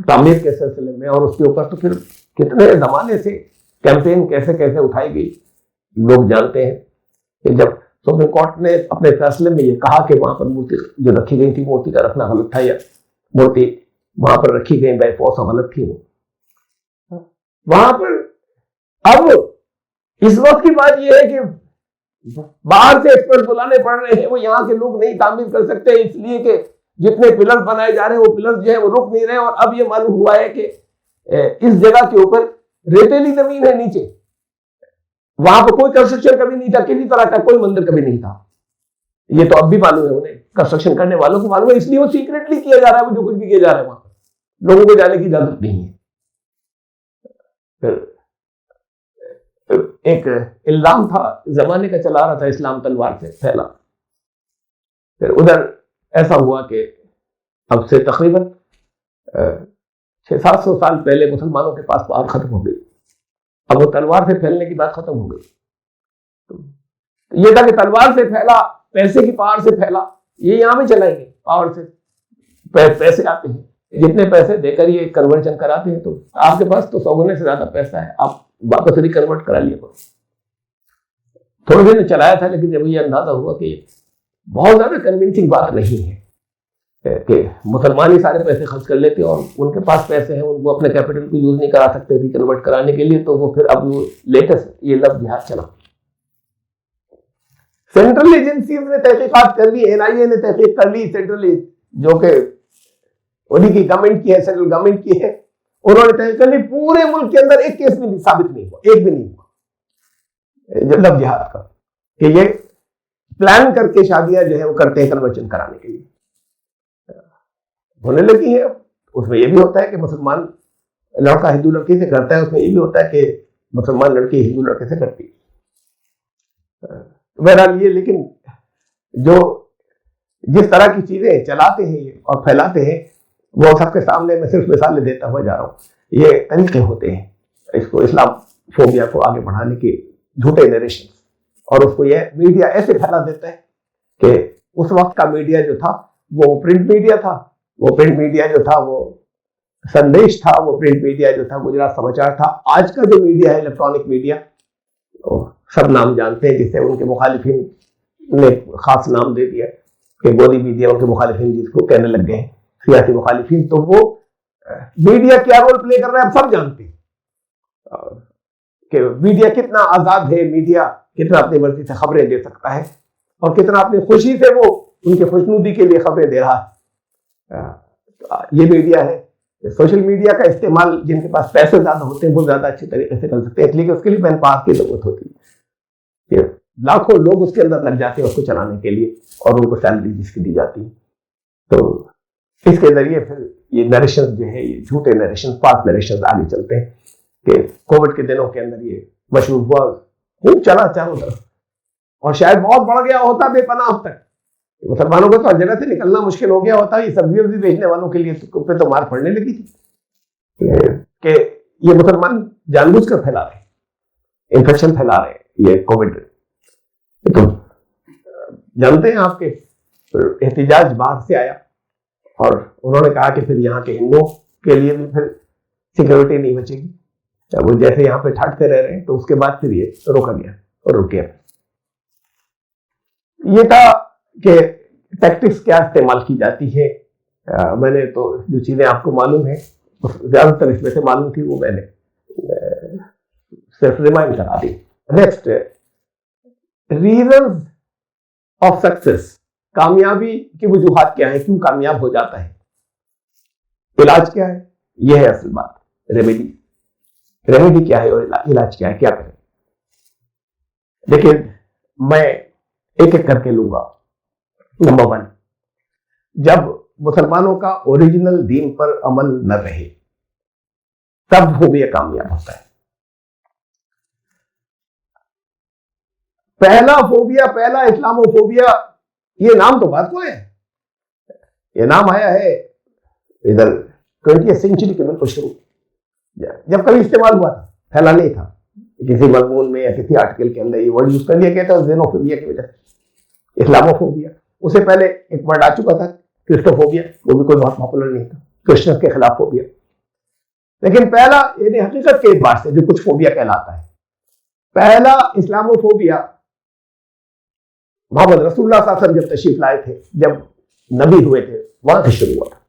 تعمیر کے سلسلے میں اور اس کے اوپر تو پھر کتنے زمانے سے کیمپین کیسے اٹھائی گئی، لوگ جانتے ہیں کہ جب سپریم کورٹ نے اپنے فیصلے میں یہ کہا کہ وہاں پر مورتی جو رکھی گئی تھی، مورتی کا رکھنا غلط تھا، یا مورتی وہاں پر رکھی گئی بائی فورس غلط تھی، وہ وہاں پر اب اس وقت کی بات یہ ہے کہ باہر سے ایکسپرٹ بلانے پڑ رہے ہیں، وہ یہاں کے لوگ نہیں تعمیر کر سکتے، اس لیے کہ جتنے پلر بنائے جا رہے ہیں وہ پلر جو ہے وہ رک نہیں رہے. اور اب یہ معلوم ہوا ہے کہ اس جگہ کے اوپر ریتیلی زمین ہے نیچے، وہاں پہ کوئی کنسٹرکشن کبھی نہیں تھا، کسی طرح کا کوئی مندر کبھی نہیں تھا. یہ تو اب بھی معلوم ہے انہیں، کنسٹرکشن کرنے والوں کو معلوم ہے، اس لیے وہ سیکریٹلی کیا جا رہا ہے. وہ جو کچھ بھی کیا جا رہا ہے وہاں پر لوگوں کو جانے کی اجازت نہیں ہے. ایک الزام تھا زمانے کا چلا رہا تھا، اسلام تلوار سے پھیلا. پھر ادھر ایسا ہوا کہ اب سے تقریباً 600-700 سال پہلے مسلمانوں کے پاس پاور ختم ہو گئی. اب وہ تلوار سے پھیلنے کی بات ختم ہو گئی. یہ تھا کہ تلوار سے پھیلا، پیسے کی پاور سے پھیلا، یہ یہاں بھی چلائیں گے، پاور سے پیسے آتے ہیں، جتنے پیسے دے کر یہ کنورژن کراتے ہیں، تو آپ کے پاس تو 100 گنے سے زیادہ پیسہ ہے، آپ واپس ریکنورٹ کرا لیے. تھوڑے دن چلایا تھا، لیکن جب یہ اندازہ ہوا کہ بہت زیادہ کنونسنگ بات نہیں ہے کہ مسلمان ہی سارے پیسے خرچ کر لیتے اور ان کے پاس پیسے ہیں، ان کو اپنے کیپٹل کو یوز نہیں کرا سکتے ریکنورٹ کرانے کے لیے، تو وہ پھر اب لیٹسٹ یہ لفظ جہاد چلا. سینٹرل ایجنسیز نے تحقیقات کر لی، NIA نے تحقیق کر لی، سینٹرل جو کہ انہی کی گورنمنٹ کی ہے، سینٹرل گورنمنٹ کی ہے، انہوں نے تحقیق کر لی. پورے ملک کے اندر ایک کیس بھی ثابت نہیں ہوا، ایک بھی نہیں ہوا جو لفظ جہاد کا، کہ یہ پلان کر کے شادیاں جو ہے وہ کرتے ہیں کنورژن کرانے کے لیے. ہونے لگی ہے. اس میں یہ بھی ہوتا ہے کہ مسلمان لڑکا ہندو لڑکی سے کرتا ہے، اس میں یہ بھی ہوتا ہے کہ مسلمان لڑکی ہندو لڑکے سے کرتی ہے. بہرحال یہ، لیکن جو جس طرح کی چیزیں چلاتے ہیں اور پھیلاتے ہیں وہ سب کے سامنے میں صرف مثالیں دیتا ہوا جا رہا ہوں. یہ طریقے ہوتے ہیں اس کو اسلام فوبیا کو آگے بڑھانے کے، جھوٹے نریشن. اور اس کو یہ میڈیا ایسے پھیلا دیتا ہے کہ اس وقت کا میڈیا جو تھا وہ پرنٹ میڈیا تھا، وہ پرنٹ میڈیا جو تھا وہ سندیش تھا، وہ پرنٹ میڈیا جو تھا گجرات سماچار تھا. آج کا جو میڈیا ہے الیکٹرانک میڈیا، سب نام جانتے ہیں، جس سے ان کے مخالفین نے خاص نام دے دیا کہ گودی میڈیا، ان کے مخالفین جس کو کہنے لگ گئے ہیں سیاسی مخالفین. تو وہ میڈیا کیا رول پلے کر رہا ہے اب سب جانتے ہیں کہ میڈیا کتنا آزاد ہے، میڈیا کتنا اپنی مرضی سے خبریں دے سکتا ہے اور کتنا اپنی خوشی سے وہ ان کی خوشنودی کے لیے خبریں دے رہا ہے. یہ میڈیا ہے سوشل میڈیا کا استعمال جن کے پاس پیسے زیادہ ہوتے ہیں وہ زیادہ اچھے طریقے سے کر سکتے ہیں، لیکن اس کے لیے مین پاور کی ضرورت ہوتی ہے کہ لاکھوں لوگ اس کے اندر لگ جاتے ہیں اس کو چلانے کے لیے، اور ان کو سیلری جس کی دی جاتی ہے. تو اس کے ذریعے پھر یہ نریشن جو ہے، یہ جھوٹے نریشن، فالس نریشن آگے چلتے ہیں کہ کووڈ کے دنوں کے اندر یہ مشہور ہوا، خوب چلا چاروں طرف، اور شاید بہت بڑھ گیا ہوتا بے پناہ اب تک. مسلمانوں کو تو ہر جگہ سے نکلنا مشکل ہو گیا ہوتا. یہ سبزی بیچنے والوں کے لیے پہ تو مار پڑنے لگی تھی کہ یہ مسلمان جان بوجھ کر پھیلا رہے ہیں، انفیکشن پھیلا رہے ہیں یہ کووڈ. تو جانتے ہیں آپ کے احتجاج باہر سے آیا، اور انہوں نے کہا کہ پھر یہاں کے ہندوؤں کے لیے بھی پھر سیکورٹی نہیں بچے گی. وہ جیسے یہاں پہ ٹھٹتے رہ رہے ہیں، تو اس کے بعد پھر یہ روکا گیا اور رک گیا. یہ تھا کہ ٹیکٹکس کیا استعمال کی جاتی ہے. میں نے تو جو چیزیں آپ کو معلوم ہیں زیادہ تر اس میں سے معلوم تھی، وہ میں نے صرف ریمائنڈ کرا دی. Next, reasons of success. کامیابی کی وجوہات کیا ہے، کیوں کامیاب ہو جاتا ہے، علاج کیا ہے، یہ ہے اصل بات. ریمیڈی کیا ہے اور علاج کیا ہے، کیا کریں. دیکھیں میں ایک ایک کر کے لوں گا. نمبر 1، جب مسلمانوں کا اوریجنل دین پر عمل نہ رہے تب فوبیا کامیاب ہوتا ہے. پہلا فوبیا، پہلا اسلامو فوبیا، یہ نام تو بات کو ہے، یہ نام آیا ہے ادھر 20th سینچری کے بالکل شروع، جب کبھی استعمال ہوا تھا، پھیلا نہیں تھا. کسی مضمون میں یا کسی آرٹیکل کے اندر یہ ورڈ یوز کر لیا گیا تھا زینوفوبیا کی وجہ سے. اسلاموفوبیا، اس سے پہلے ایک ورڈ آ چکا تھا کرسٹوفوبیا، وہ بھی کوئی بہت پاپولر نہیں تھا، کرسچن کے خلاف فوبیا. لیکن پہلا یعنی حقیقت کے اعتبار سے جو کچھ فوبیا کہلاتا ہے، پہلا اسلاموفوبیا محمد رسول اللہ صلی اللہ علیہ وسلم جب تشریف لائے تھے، جب نبی ہوئے تھے، وہاں سے شروع ہوا تھا.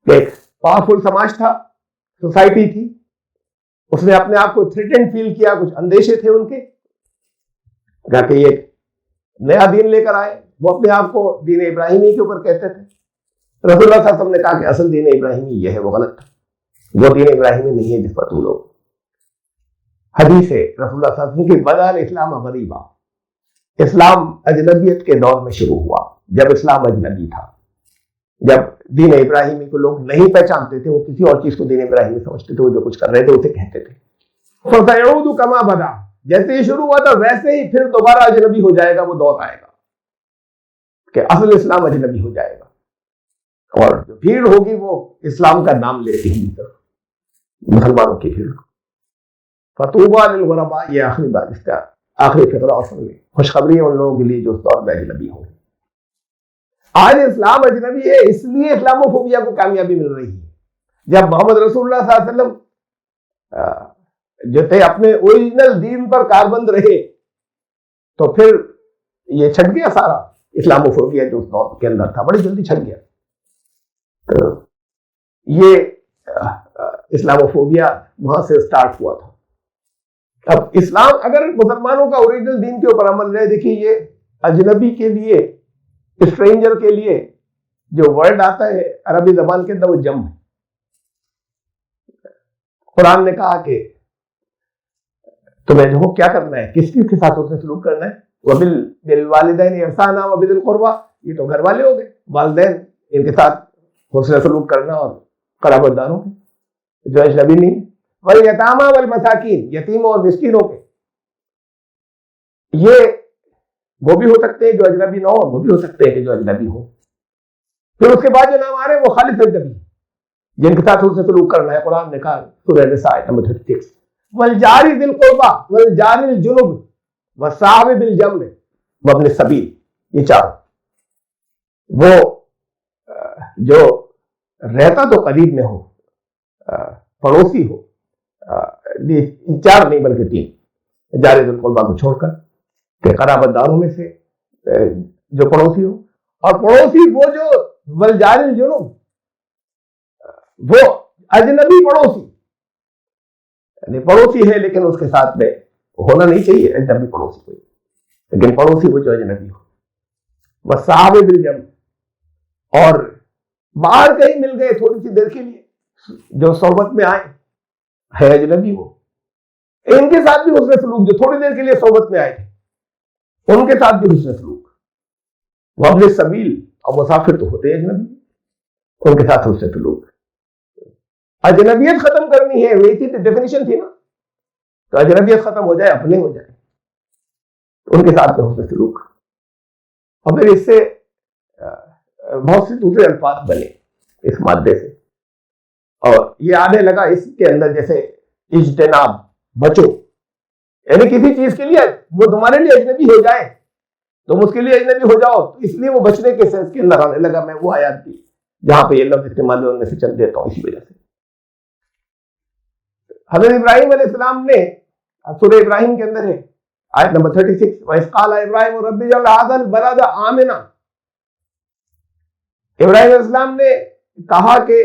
ایک پاورفل سماج تھا، سوسائٹی تھی، اس نے اپنے آپ کو تھریٹنڈ فیل کیا، کچھ اندیشے تھے ان کے کہ یہ نیا دین لے کر آئے. وہ اپنے آپ کو دین ابراہیمی کے اوپر کہتے تھے. رسول اللہ صلی اللہ علیہ وسلم نے کہا کہ اصل دین ابراہیمی یہ ہے، وہ غلط ہے، وہ دین ابراہیمی نہیں ہے جس پر تم لوگ. حدیث ہے رسول اللہ صلی اللہ علیہ وسلم کی بدل اسلام غریبا، اسلام اجنبیت کے دور میں شروع ہوا، جب اسلام اجنبی تھا، جب دین ابراہیمی کو لوگ نہیں پہچانتے تھے، وہ کسی اور چیز کو دین ابراہیمی سمجھتے تھے، وہ جو کچھ کر رہے تھے اسے کہتے تھے. فَسَيَعُودُ كَمَا بَدَا، جیسے یہ شروع ہوا تھا ویسے ہی پھر دوبارہ اجنبی ہو جائے گا. وہ دور آئے گا کہ اصل اسلام اجنبی ہو جائے گا، اور جو بھیڑ ہوگی وہ اسلام کا نام لیتی ہی مسلمانوں کی بھیڑ. فَطُوبَى لِلْغُرَبَاءِ، یہ آخری بات، اس کا آخری فقرہ اور سن لیں. خوشخبری ہے ان لوگوں کے لیے جو اس دور میں اجنبی ہوں. آج اسلام اجنبی ہے، اس لیے اسلاموفوبیا کو کامیابی مل رہی ہے. جب محمد رسول اللہ صلی اللہ علیہ وسلم جو تھے اپنے اوریجنل دین پر کاربند رہے، تو پھر یہ چھٹ گیا سارا اسلاموفوبیا جو اس دور کے اندر تھا، بڑی جلدی چھٹ گیا. تو یہ اسلاموفوبیا وہاں سے سٹارٹ ہوا تھا. اب اسلام اگر مسلمانوں کا اوریجنل دین کے اوپر عمل رہے، دیکھیے یہ اجنبی کے لیے، اسٹرینجر کے لیے جو ورڈ آتا ہے عربی زبان کے اندر، وہ جم ہے. قرآن نے کہا کہ تمہیں جو کیا کرنا ہے، کس چیز کے ساتھ اسے سلوک کرنا ہے. وَبِالْوَالِدَيْنِ إِحْسَانًا وَبِذِي الْقُرْبَىٰ، یہ تو گھر والے ہو گئے، والدین، ان کے ساتھ حسن سلوک کرنا، اور قرابت داروں کے جو اجنبی نہیں. وَالْيَتَامَىٰ وَالْمَسَاكِينِ، یتیموں اور مسکینوں کے. یہ وہ بھی ہو سکتے ہیں جو اجنبی نہ ہو، وہ بھی ہو سکتے ہیں کہ جو اجنبی ہو. پھر اس کے بعد جو نام آ رہے ہیں وہ خالص اجنبی، جن کے ساتھ حسن سلوک کرنا ہے. قرآن نے کہا سورہ نساء نمبر 36، وَالْجَارِ ذِي الْقُرْبَىٰ وَالْجَارِ الْجُنُبِ وَالصَّاحِبِ بِالْجَنبِ وَابْنِ السَّبِيلِ. یہ چار، وہ جو رہتا تو قریب میں ہو، پڑوسی ہو، چار نہیں بلکہ 3، جار ذی القربیٰ کو چھوڑ کر، کہ قرابت داروں میں سے جو پڑوسی ہو، اور پڑوسی وہ جو والجار الجنوب، وہ اجنبی پڑوسی، یعنی پڑوسی ہے لیکن اس کے ساتھ میں ہونا نہیں چاہیے اجنبی پڑوسی کوئی، لیکن پڑوسی وہ جو اجنبی ہو. والصحابہ بالجنب، اور باہر کہیں مل گئے تھوڑی سی دیر کے لیے, جو صحبت میں آئے ہے اجنبی, وہ ان کے ساتھ بھی حسن سلوک, جو تھوڑی دیر کے لیے صحبت میں آئے تھے ان کے ساتھ بھی حسن سلوک. وابن سبیل اور مسافر تو ہوتے ہیں اجنبی, ان کے ساتھ حسن سلوک. اجنبیت ختم کرنی ہے, وہی تھی ڈیفینیشن تھی نا, تو اجنبیت ختم ہو جائے, اپنے ہو جائے, ان کے ساتھ حسن سلوک. اور پھر اس سے بہت سے دوسرے الفاظ بنے اس مادے سے, اور یہ آنے لگا اس کے اندر جیسے اجتناب, بچو, یعنی کسی چیز کے لیے وہ تمہارے لیے اجنبی ہو جائے, تم اس کے لیے اجنبی ہو جاؤ, تو اس لیے وہ بچنے کے سینس کے اندر آنے لگا. میں وہ آیات کی جہاں پہ یہ لفظ استعمال ہے ان میں سے چل دیتا ہوں اسی وجہ سے. حضرت ابراہیم علیہ السلام نے سورہ ابراہیم کے اندر ہے آیت نمبر 36, وَإِذْ قَالَ إِبْرَاهِيمُ رَبِّ اجْعَلْ هَٰذَا الْبَلَدَ آمِنًا. ابراہیم علیہ السلام نے کہا کہ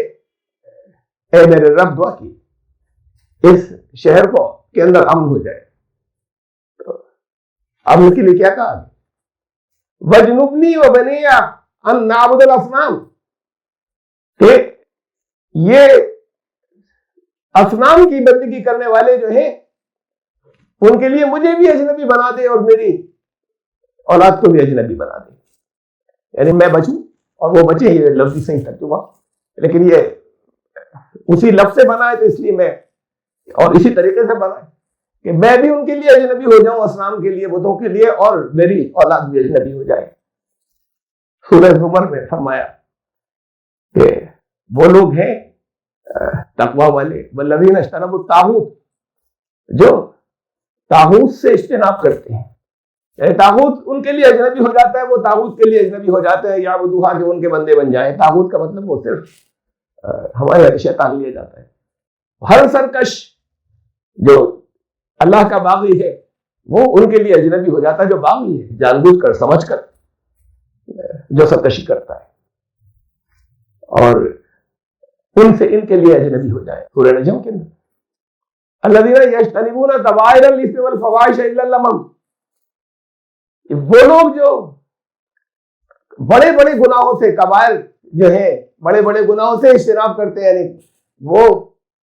اے میرے رب, دعا کی اس شہر کو کے اندر امن ہو جائے. امن کے لیے کیا کہا, وَجْنُبْنِي وَبَنِيَّ أَن نَّعْبُدَ الْأَصْنَامَ, کہ یہ اصنام کی بندگی کرنے والے جو ہیں ان کے لیے مجھے بھی اجنبی بنا دے اور میری اولاد کو بھی اجنبی بنا دے. یعنی میں بچوں اور وہ بچے, یہ لفظی صحیح ترجمہ, لیکن یہ اسی لفظ سے بنا ہے تو اس لیے میں, اور اسی طریقے سے بنا ہے کہ میں بھی ان کے لیے اجنبی ہو جاؤں, اصنام کے لیے, بتوں کے لیے, اور میری اولاد بھی اجنبی ہو جائے. سورہ زمر میں فرمایا کہ وہ لوگ ہیں تقوی والے, والذین اجتنبوا الطاغوت, جو طاغوت سے اجتناب کرتے ہیں. یعنی طاغوت ان کے لیے اجنبی ہو جاتا ہے, وہ طاغوت کے لیے اجنبی ہو جاتے ہیں, یا وہ کہ ان کے بندے بن جائیں. طاغوت کا مطلب وہ صرف ہمارے شیطان لیا جاتا ہے. ہر سرکش جو اللہ کا باغی ہے وہ ان کے لیے اجنبی ہو جاتا ہے, جو باغی ہے, جان بوجھ کر سمجھ کر جو سرکشی کرتا ہے, اور ان سے ان کے لیے اجنبی ہو جائے. سورہ نجم کے اندر الذین یجتنبون کبائر الاثم والفواحش الا اللمم, وہ لوگ جو بڑے بڑے گناہوں سے, کبائر جو ہیں بڑے بڑے گناہوں سے اجتناب کرتے ہیں, یعنی وہ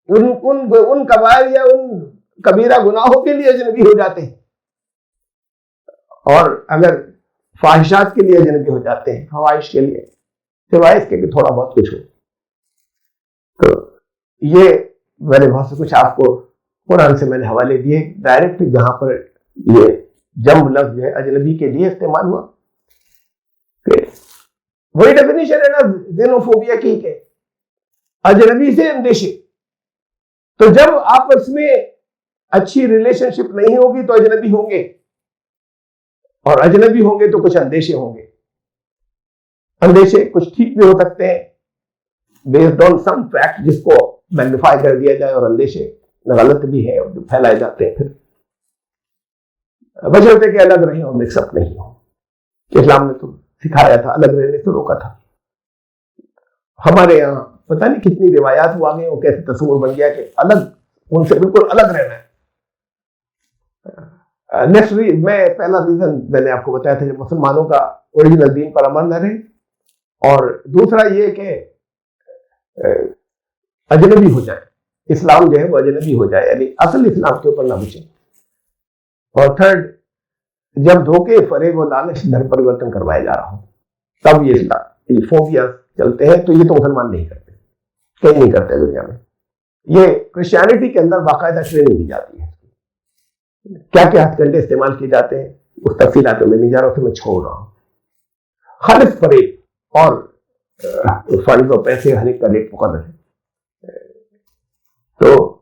ان کبائر یا ان کبیرہ گناہوں کے لیے اجنبی ہو جاتے ہیں, اور اگر فاحشات کے لیے اجنبی ہو جاتے ہیں, فواحش کے لیے, سوائے اس کے کہ تھوڑا بہت کچھ ہو. تو یہ میں نے بہت سے کچھ آپ کو قرآن سے میں نے حوالے دیے ڈائریکٹ, جہاں پر یہ جنب لفظ جو ہے اجنبی کے لیے استعمال ہوا. کہ وہی ڈیفینیشن ہے نا زینوفوبیا کی, کہ اجنبی سے اندیشے. تو جب آپس میں اچھی ریلیشن شپ نہیں ہوگی تو اجنبی ہوں گے, اور اجنبی ہوں گے تو کچھ اندیشے ہوں گے. اندیشے کچھ ٹھیک بھی ہو سکتے ہیں بیسڈ آن سم فیکٹ, جس کو میگنیفائی کر دیا جائے, اور اندیشے غلط بھی ہے اور جو پھیلائے جاتے ہیں. پھر بشرطے کہ الگ رہیں اور مکس اپ نہیں ہو. اسلام نے تو سکھایا تھا, الگ رہنے سے روکا تھا. ہمارے یہاں پتہ نہیں کتنی روایات وہ آگے, وہ کیسے تصور بن گیا کہ الگ, ان سے بالکل الگ رہنا ہے. نیکسٹ میں پہلا ریزن میں نے آپ کو بتایا تھا کہ مسلمانوں کا اوریجنل دین پر عمل نہ رہے, اور دوسرا یہ کہ اجنبی ہو جائے, اسلام جو ہے وہ اجنبی ہو جائے, یعنی اصل اسلام کے اوپر نہ بچے. اور تھرڈ, جب دھوکے, فریب و لالچ در پریورتن کروایا جا رہا ہو, تب یہ اسلام, یہ فوبیا چلتے ہیں. تو یہ تو مسلمان نہیں کرتے, کہیں نہیں کرتے دنیا میں. یہ کرسچینٹی کے اندر باقاعدہ ٹریننگ دی جاتی ہے, کیا کیا ہتھ کنڈے استعمال کیے جاتے ہیں, اس تفصیلات میں نہیں جا رہا ہوں, تو میں چھوڑ رہا ہوں. خالص فریب اور فنڈ و پیسے ہر ایک کا ریٹ مقرر ہے. تو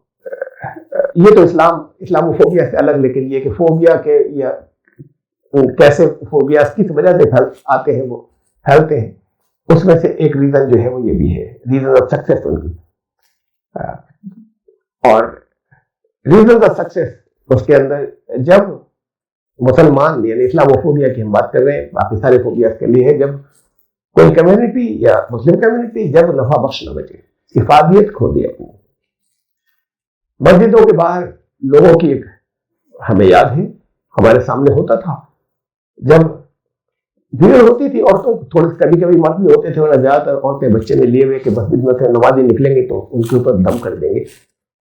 یہ تو اسلاموفوبیا سے الگ. لیکن یہ کہ فوبیا کے یا کیسے فوبیا کس وجہ سے آتے ہیں, وہ پھیلتے ہیں, اس میں سے ایک ریزن جو ہے وہ یہ بھی ہے, ریزن آف سکسیس ان کی. اور ریزن آف سکسیس اس کے اندر جب مسلمان, یعنی اسلاموفوبیا کی ہم بات کر رہے ہیں, باقی سارے فوبیا کے لیے ہے, جب کوئی کمیونٹی یا مسلم کمیونٹی جب نفع بخش نہ بچے, افادیت کھو دے اپنی. مسجدوں کے باہر لوگوں کی ایک, ہمیں یاد ہے ہمارے سامنے ہوتا تھا, جب بھیڑ ہوتی تھی عورتوں، تھوڑے کبھی کبھی مرد بھی ہوتے تھے، ورنہ زیادہ تر عورتیں بچے میں لیے ہوئے کہ مسجد میں سے نمازی نکلیں گے تو ان کے اوپر دم کر دیں گے.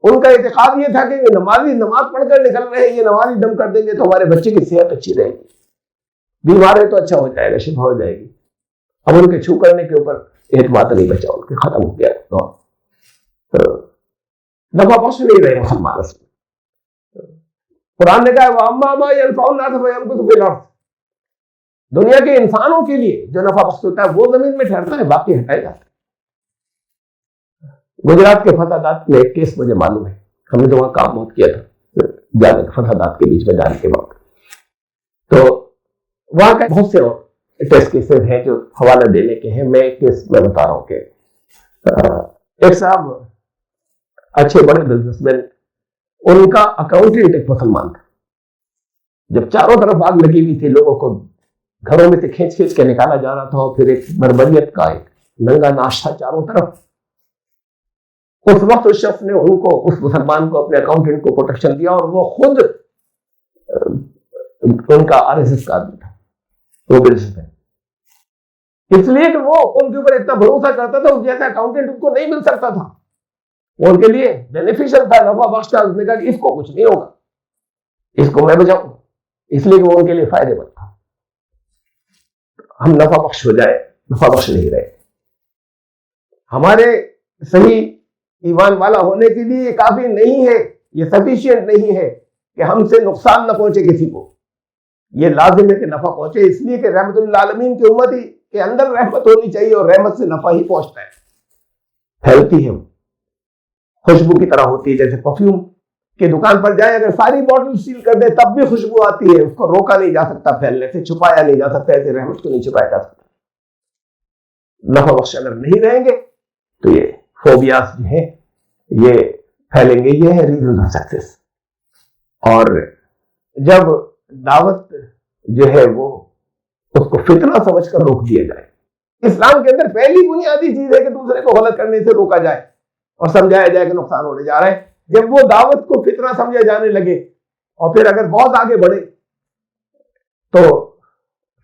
ان کا اعتقاد یہ تھا کہ یہ نمازی نماز پڑھ کر نکل رہے ہیں، یہ نمازی دم کر دیں گے تو ہمارے بچے کی صحت اچھی رہے گی، بیمار ہے تو اچھا ہو جائے گا، شفا ہو جائے گی. اب ان کے چھو کرنے کے اوپر اعتماد نہیں بچا، ان کے ختم ہو گیا دور. نفع بخش نہیں رہے مسلمان. قرآن نے کہا وَأَمَّا مَا يَنفَعُ النَّاسَ فَيَمْكُثُ فِي الْأَرْضِ، دنیا کے انسانوں کے لیے جو نفع بخش ہوتا ہے وہ زمین میں ٹھہرتا ہے، باقی ہٹائے جاتا ہے. گجرات کے فتح میں ایک کیس مجھے معلوم ہے، ہم نے تو وہاں کام بہت کیا تھا جانے فتح کے بیچ میں جانے کے بعد. تو وہاں کا بہت سے اور ٹیسٹ کیسز ہیں جو حوالہ دینے کے ہیں. میں ایک کیس میں بتا رہا ہوں کہ ایک صاحب اچھے بڑے بزنس مین، ان کا اکاؤنٹنٹ ایک مسلمان تھا. جب چاروں طرف آگ لگی ہوئی تھی، لوگوں کو گھروں میں سے کھینچ کھینچ کے نکالا جا رہا تھا، اور پھر ایک بربریت کا ایک ننگا ناش تھا چاروں طرف. اس وقت اس شخص نے ان کو، اس مسلمان کو، اپنے اکاؤنٹنٹ کو پروٹیکشن دیا، اور وہ خود ان کا RSS کا آدمی تھا، وہ بزنس مین. اس لیے کہ وہ ان کے اوپر اتنا بھروسہ کرتا تھا، اس جیسا اکاؤنٹنٹ ان کو نہیں مل سکتا تھا. وہ ان کے لیے بینیفیشل تھا، نفع بخش تھا. اس نے کہا کہ اس کو کچھ نہیں ہوگا، اس کو میں بچاؤں گا، اس لیے کہ وہ ان کے لیے فائدے مند تھا. ہم نفع بخش ہو جائے، نفع بخش نہیں رہے. ہمارے صحیح ایمان والا ہونے کے لیے یہ کافی نہیں ہے، یہ سفیشینٹ نہیں ہے کہ ہم سے نقصان نہ پہنچے کسی کو. یہ لازم ہے کہ نفع پہنچے، اس لیے کہ رحمت للعالمین کی امت ہی کے اندر رحمت ہونی چاہیے، اور رحمت سے نفع ہی پہنچتا ہے، پھیلتی ہے. خوشبو کی طرح ہوتی ہے، جیسے پرفیوم کی دکان پر جائے، اگر ساری بوٹل سیل کر دے تب بھی خوشبو آتی ہے، اس کو روکا نہیں جا سکتا پھیلنے سے، چھپایا نہیں جا سکتا. ایسے رحمت کو نہیں چھپایا جا سکتا. نفع بخش اگر نہیں رہیں گے تو یہ فوبیاز جو ہیں یہ پھیلیں گے. یہ ہے ریزن آف سکسیس. اور جب دعوت جو ہے وہ اس کو فتنہ سمجھ کر روک دیا جائے. اسلام کے اندر پہلی بنیادی چیز ہے کہ دوسرے کو غلط کرنے سے روکا جائے اور سمجھایا جائے کہ نقصان ہونے جا رہا ہے. جب وہ دعوت کو فتنہ سمجھے جانے لگے اور پھر اگر بہت آگے بڑھے تو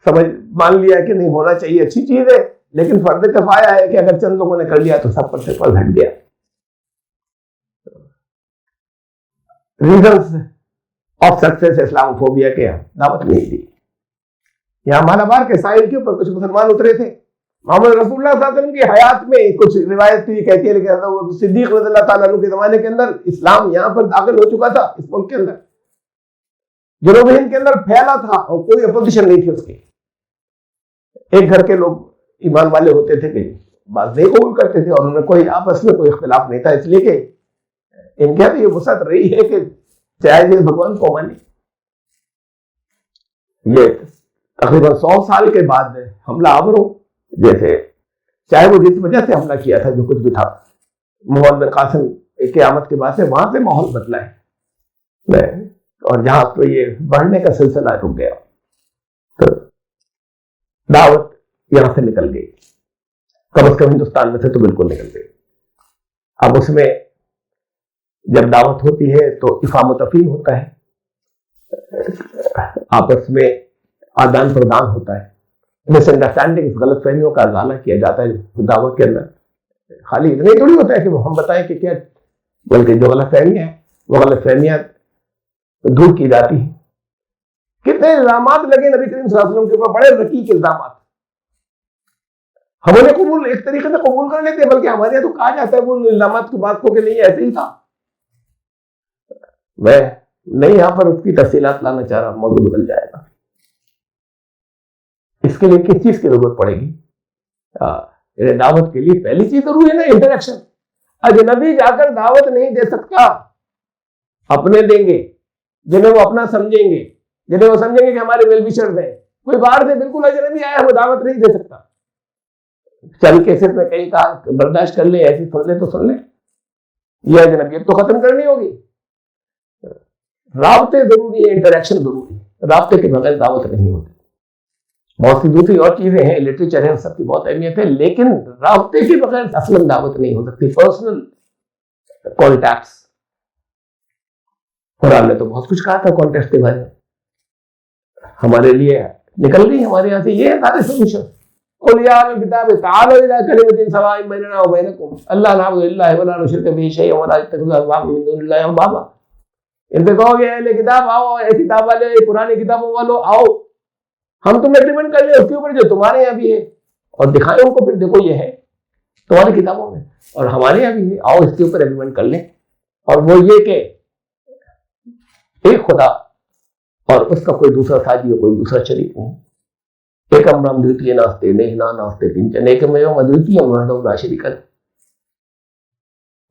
سمجھ مان لیا کہ نہیں ہونا چاہیے، اچھی چیز ہے، لیکن فرض کفایہ ہے کہ اگر چند لوگوں نے کر لیا تو سب پر سے فرض ہٹ گیا. Reasons of success Islam phobia کے دعوت نہیں دی. یہاں مالابار کے ساحل کے اوپر کچھ مسلمان اترے تھے. محمد رسول اللہ صلی اللہ علیہ وسلم کی حیات میں کچھ روایت یہ کہتی ہے کہ صدیق رضی اللہ تعالیٰ عنہ کے زمانے کے اندر اسلام یہاں پر داخل ہو چکا تھا، اس ملک کے اندر جنوب ہند کے اندر پھیلا تھا، اور کوئی اپوزیشن نہیں تھی اس کی. ایک گھر کے لوگ ایمان والے ہوتے تھے کہ بات نہیں قبول کرتے تھے، اور انہوں نے کوئی آپس میں کوئی اختلاف نہیں تھا، اس لیے کہ ان کے یہ وسعت رہی ہے کہ چاہے جس بھگوان کو مانے. یہ تقریباً 100 سال کے بعد حملہ آور ہو، جیسے چاہے وہ جس وجہ سے حملہ کیا تھا، جو کچھ بھی تھا، محمد بن قاسم قیامت کے بعد سے وہاں سے ماحول بدلا ہے، اور جہاں تو یہ بڑھنے کا سلسلہ رک گیا. تو دعوت یہاں سے نکل گئی، کم از کم ہندوستان میں سے تو بالکل نکل گئی. اب اس میں جب دعوت ہوتی ہے تو افہام و تفہیم ہوتا ہے، آپس میں آدان پردان ہوتا ہے، مس انڈرسٹینڈنگ، غلط فہمیوں کا ازالہ کیا جاتا ہے دعوت کے اندر. خالی اتنا ہی تھوڑی ہوتا ہے کہ ہم بتائیں کہ کیا، بلکہ جو غلط فہمیاں ہیں وہ غلط فہمیاں دور کی جاتی ہیں. کتنے الزامات لگے نبی کریم صلی اللہ علیہ وسلم کے اوپر، بڑے رقیق الزامات. ہم انہیں قبول ایک طریقے سے قبول کر لیتے ہیں، بلکہ ہمارے یہاں تو کہا جاتا ہے وہ الزامات کی بات کو کہ نہیں ایسے ہی تھا. میں نہیں یہاں پر اس کی تفصیلات لانا چاہ رہا، موضوع بدل جائے گا. اس کے لیے کس چیز کی ضرورت پڑے گی؟ دعوت کے لیے پہلی چیز ضروری ہے نا انٹریکشن. اجنبی جا کر دعوت نہیں دے سکتا، اپنے دیں گے جنہیں وہ اپنا سمجھیں گے، جنہیں وہ سمجھیں گے کہ ہمارے ویل وشرز ہیں. کوئی باہر سے بالکل اجنبی آیا وہ دعوت نہیں دے سکتا. چل کیسز میں کہیں کہا برداشت کر لے، ایسی سن لے تو سن لے، یہ اجنبیت تو ختم کرنی ہوگی. رابطے ضروری ہے، انٹریکشن ضروری ہے، رابطے کے بغیر دعوت نہیں ہوتی. بہت سی دوسری اور چیزیں ہیں، لٹریچر ہے، سب کی بہت اہمیت ہے، لیکن رابطے کے بغیر اصلاً دعوت نہیں ہو سکتی. پرسنل کانٹیکٹس، قرآن نے تو بہت کچھ کہا تھا کانٹیکٹ کے بارے میں. ہمارے لیے نکل گئی ہمارے یہاں سے. یہ ہے سارے سولوشن. قل یا اہل الکتاب تعالوا الی کلمۃ سواء بیننا وبینکم الا نعبد الا ولا نشرک به شیئا ولا نتخذ اربابا من دون اللہ اربابا. ان سے کہو گے اہل کتاب آؤ, اے کتاب والے, پرانی کتابوں والو آؤ, ہم تم ایگریمنٹ کر لیں اس کے اوپر جو تمہارے یہاں بھی ہے, اور دکھائیں ان کو, پھر دیکھو یہ ہے تمہاری کتابوں میں اور ہمارے یہاں بھی ہے, آؤ اس کے اوپر ایگریمنٹ کر لیں. اور وہ یہ کہ ایک خدا اور اس کا کوئی دوسرا ساتھی اور کوئی دوسرا شریک نہیں. ایکم برہم دویتیہ ناستے نیہنا ناستے کنچن ایکمیوم ادویتیم وحدہ لا شریک لہ.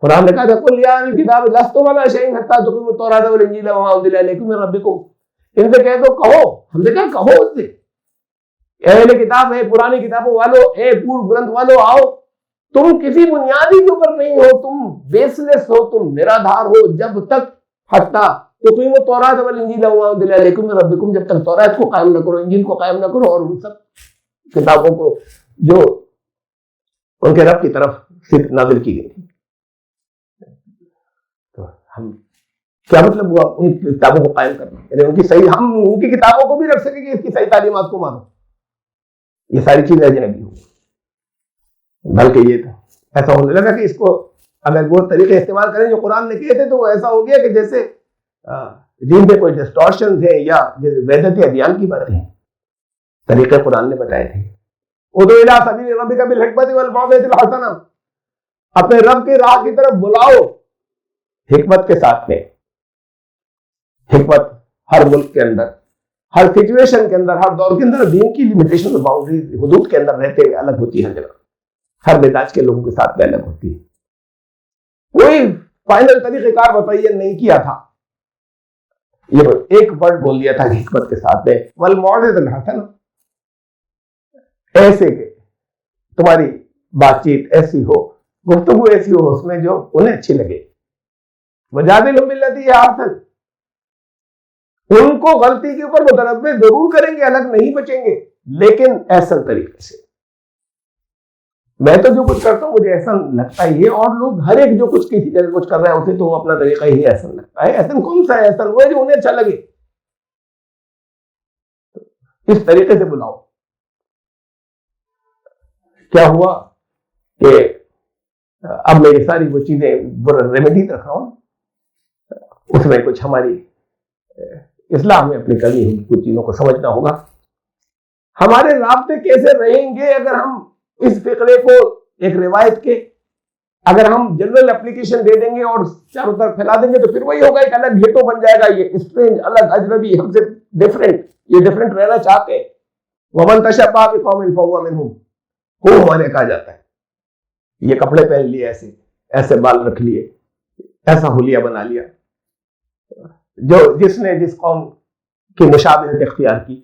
قرآن نے کہا تھا قل یا اہل الکتاب لستم علی شیء حتی تقیموا التوراۃ والانجیل وما انزل الیکم من ربکم. ان سے کہہ دو, کہو, ہم نے کہا کہو اس سے, اہل کتاب ہے, پرانی کتابوں والو, اے پور گرنتھ والو آؤ, تم کسی بنیادی کے اوپر نہیں ہو, تم بیس لیس ہو, تم نرادھار ہو, جب تک حتی تقیموا التوراۃ والانجیل وما انزل الیکم من ربکم, جب تک توراۃ کو قائم نہ کرو, انجیل کو قائم نہ کرو, اور ان سب کتابوں کو جو ان کے رب کی طرف سے نازل کی گئی تھی. تو ہم کیا مطلب ہوا ان کتابوں کو قائم کرنا, یعنی ان کی صحیح, ہم ان کی کتابوں کو بھی رکھ سکیں کہ اس کی صحیح تعلیمات کو مانو, یہ ساری چیزیں اجنبی ہوں. بلکہ یہ ایسا ہونے لگا کہ اس کو اگر وہ طریقے استعمال کریں جو قرآن نے کہے تھے, تو وہ ایسا ہو گیا کہ جیسے جن میں کوئی ڈسٹورشن ہے یا ویدت ادیان کی باتیں ہیں, طریقے قرآن نے بتائے تھے. ادعو الی سبیل ربک بالحکمۃ والموعظۃ الحسنہ, اپنے رب کی راہ کی طرف بلاؤ حکمت کے ساتھ میں. حکمت ہر ملک کے اندر, ہر سچویشن کے اندر, ہر دور کے اندر دین کی لمیٹیشن اور باؤنڈری حدود کے اندر رہتے ہوئے الگ ہوتی ہے. ہر جگہ ہر مزاج کے لوگوں کے ساتھ میں الگ ہوتی ہے. کوئی فائنل طریقہ کار متعین نہیں کیا تھا. یہ ایک ورڈ بول دیا تھا حکمت کے ساتھ میں, والموعظۃ الحسنہ, ایسے کہ تمہاری بات چیت ایسی ہو, گفتگو ایسی ہو اس میں جو انہیں اچھی لگے. وجادلہم باللتی ہی احسن, ان کو غلطی کے اوپر متنبہ ضرور کریں گے, الگ نہیں بچیں گے, لیکن احسن طریقے سے. میں تو جو کچھ کرتا ہوں مجھے احسن لگتا ہی ہے, اور لوگ ہر ایک جو کچھ کسی جگہ کچھ کر رہا ہے اسے تو اپنا طریقہ ہی احسن لگتا ہے. احسن کون سا ہے؟ احسن وہ ہے جو انہیں اچھا لگے. اس طریقے سے بلاؤ. کیا ہوا کہ اب میں یہ ساری وہ چیزیں ریمیڈی رکھ رہا ہوں, اس میں کچھ ہماری اصلاح میں اپنی کرنی ہوگی, کچھ چیزوں کو سمجھنا ہوگا. ہمارے رابطے کیسے رہیں گے اگر ہم اس فقرے کو ایک روایت کے اگر ہم جنرل اپلیکیشن دے دیں گے اور چاروں طرف پھیلا دیں گے, تو پھر وہی ہوگا, ایک الگ گھیٹو بن جائے گا, یہ اسٹرینج, الگ, اجنبی, ہم سے ڈفرینٹ, یہ ڈفرینٹ رہنا چاہتے ہیں. وَمَن تَشَبَّهَ بِقَوْمٍ فَهُوَ مِنْهُمْ, وہ ہمارے کہا جاتا ہے. یہ کپڑے پہن لیے, ایسے ایسے بال رکھ لیے, ایسا حلیہ بنا لیا, جو جس نے جس قوم کی مشابہت اختیار کی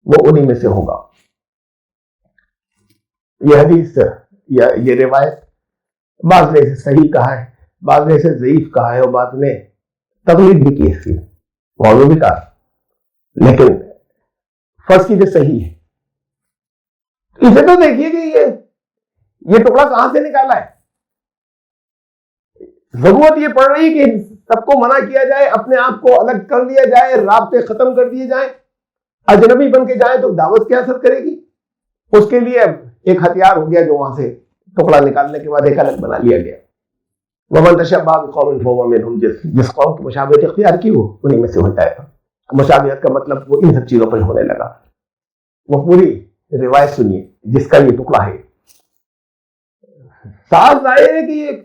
وہ انہی میں سے ہوگا. یہ حدیث یا یہ روایت بعض نے اسے صحیح کہا ہے, بعض نے اسے ضعیف کہا ہے, اور بعض نے تقلید بھی کی, اس کی موضوع بھی کہا, لیکن فرض کیجیے صحیح ہے. اسے تو دیکھیے کہ یہ ٹکڑا کہاں سے نکالا ہے. ضرورت یہ پڑ رہی کہ سب کو منع کیا جائے, اپنے آپ کو الگ کر لیا جائے, رابطے ختم کر دیے جائیں, اجنبی بن کے جائیں, تو دعوت کیا اثر کرے گی؟ اس کے لیے ایک ہتھیار ہو گیا جو وہاں سے ٹکڑا نکالنے کے بعد ایک الگ بنا لیا گیا. وَمَن تَشَبَّهَ بِقَوْمٍ فَهُوَ مِنْهُمْ, جس قوم کی مشابہت اختیار کی وہ انہی میں سے ہو جائے گا. مشابہت کا مطلب وہ ان سب چیزوں پر ہونے لگا. وہ پوری روایت سنیے جس کا یہ ٹکڑا ہے. صاف ظاہر ہے کہ یہ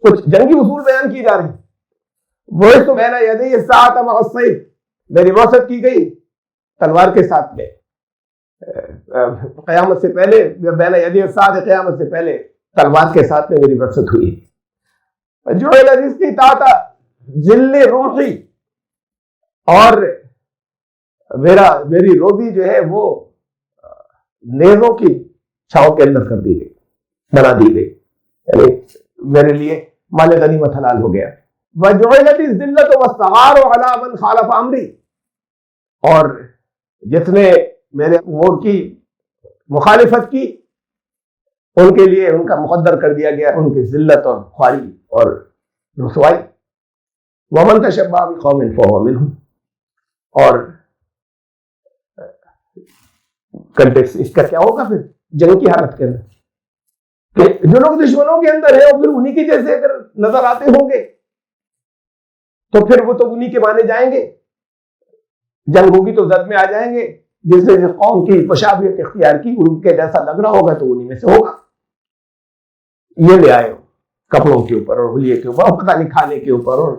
کچھ جنگی اصول بیان کیے جا رہے ہیں. وہ تو بین یدی الساعۃ مع السیف, میری وصیت کی گئی تلوار کے ساتھ میں, قیامت سے پہلے, بین یدی الساعۃ, قیامت سے پہلے تلوار کے ساتھ میں میری وصیت ہوئی. جو رزقی تحت ظل رمحی, اور میری روزی جو ہے وہ نیزوں کی چھاؤں کے اندر کر دی گئی, بنا دی گئی, یعنی میرے لیے مال غنیمت حلال ہو گیا. وَجُعِلَتِ الذِّلَّةُ وَالصَّغَارُ عَلَىٰ مَنْ خَالَفَ أَمْرِي, اور جس نے میرے امور کی مخالفت کی ان کے لیے ان کا مقدر کر دیا گیا ان کی ذلت اور خواری اور رسوائی. وَمَن تَشَبَّهَ بِقَوْمٍ فَهُوَ مِنْهُمْ, اور کنٹیکس اس کا کیا ہوگا پھر جنگ کی حالت کے اندر کہ جو لوگ دشمنوں کے اندر ہیں اور پھر انہی کے جیسے اگر نظر آتے ہوں گے تو پھر وہ تو انہی کے مانے جائیں گے. جنگ ہوگی تو زد میں آ جائیں گے. جس نے قوم کی مشابہت اختیار کی ان کے جیسا لگ رہا ہوگا تو انہی میں سے ہوگا. یہ لے آئے کپڑوں کے اوپر اور حلیے کے اوپر اور پتہ نہیں کھانے کے اوپر اور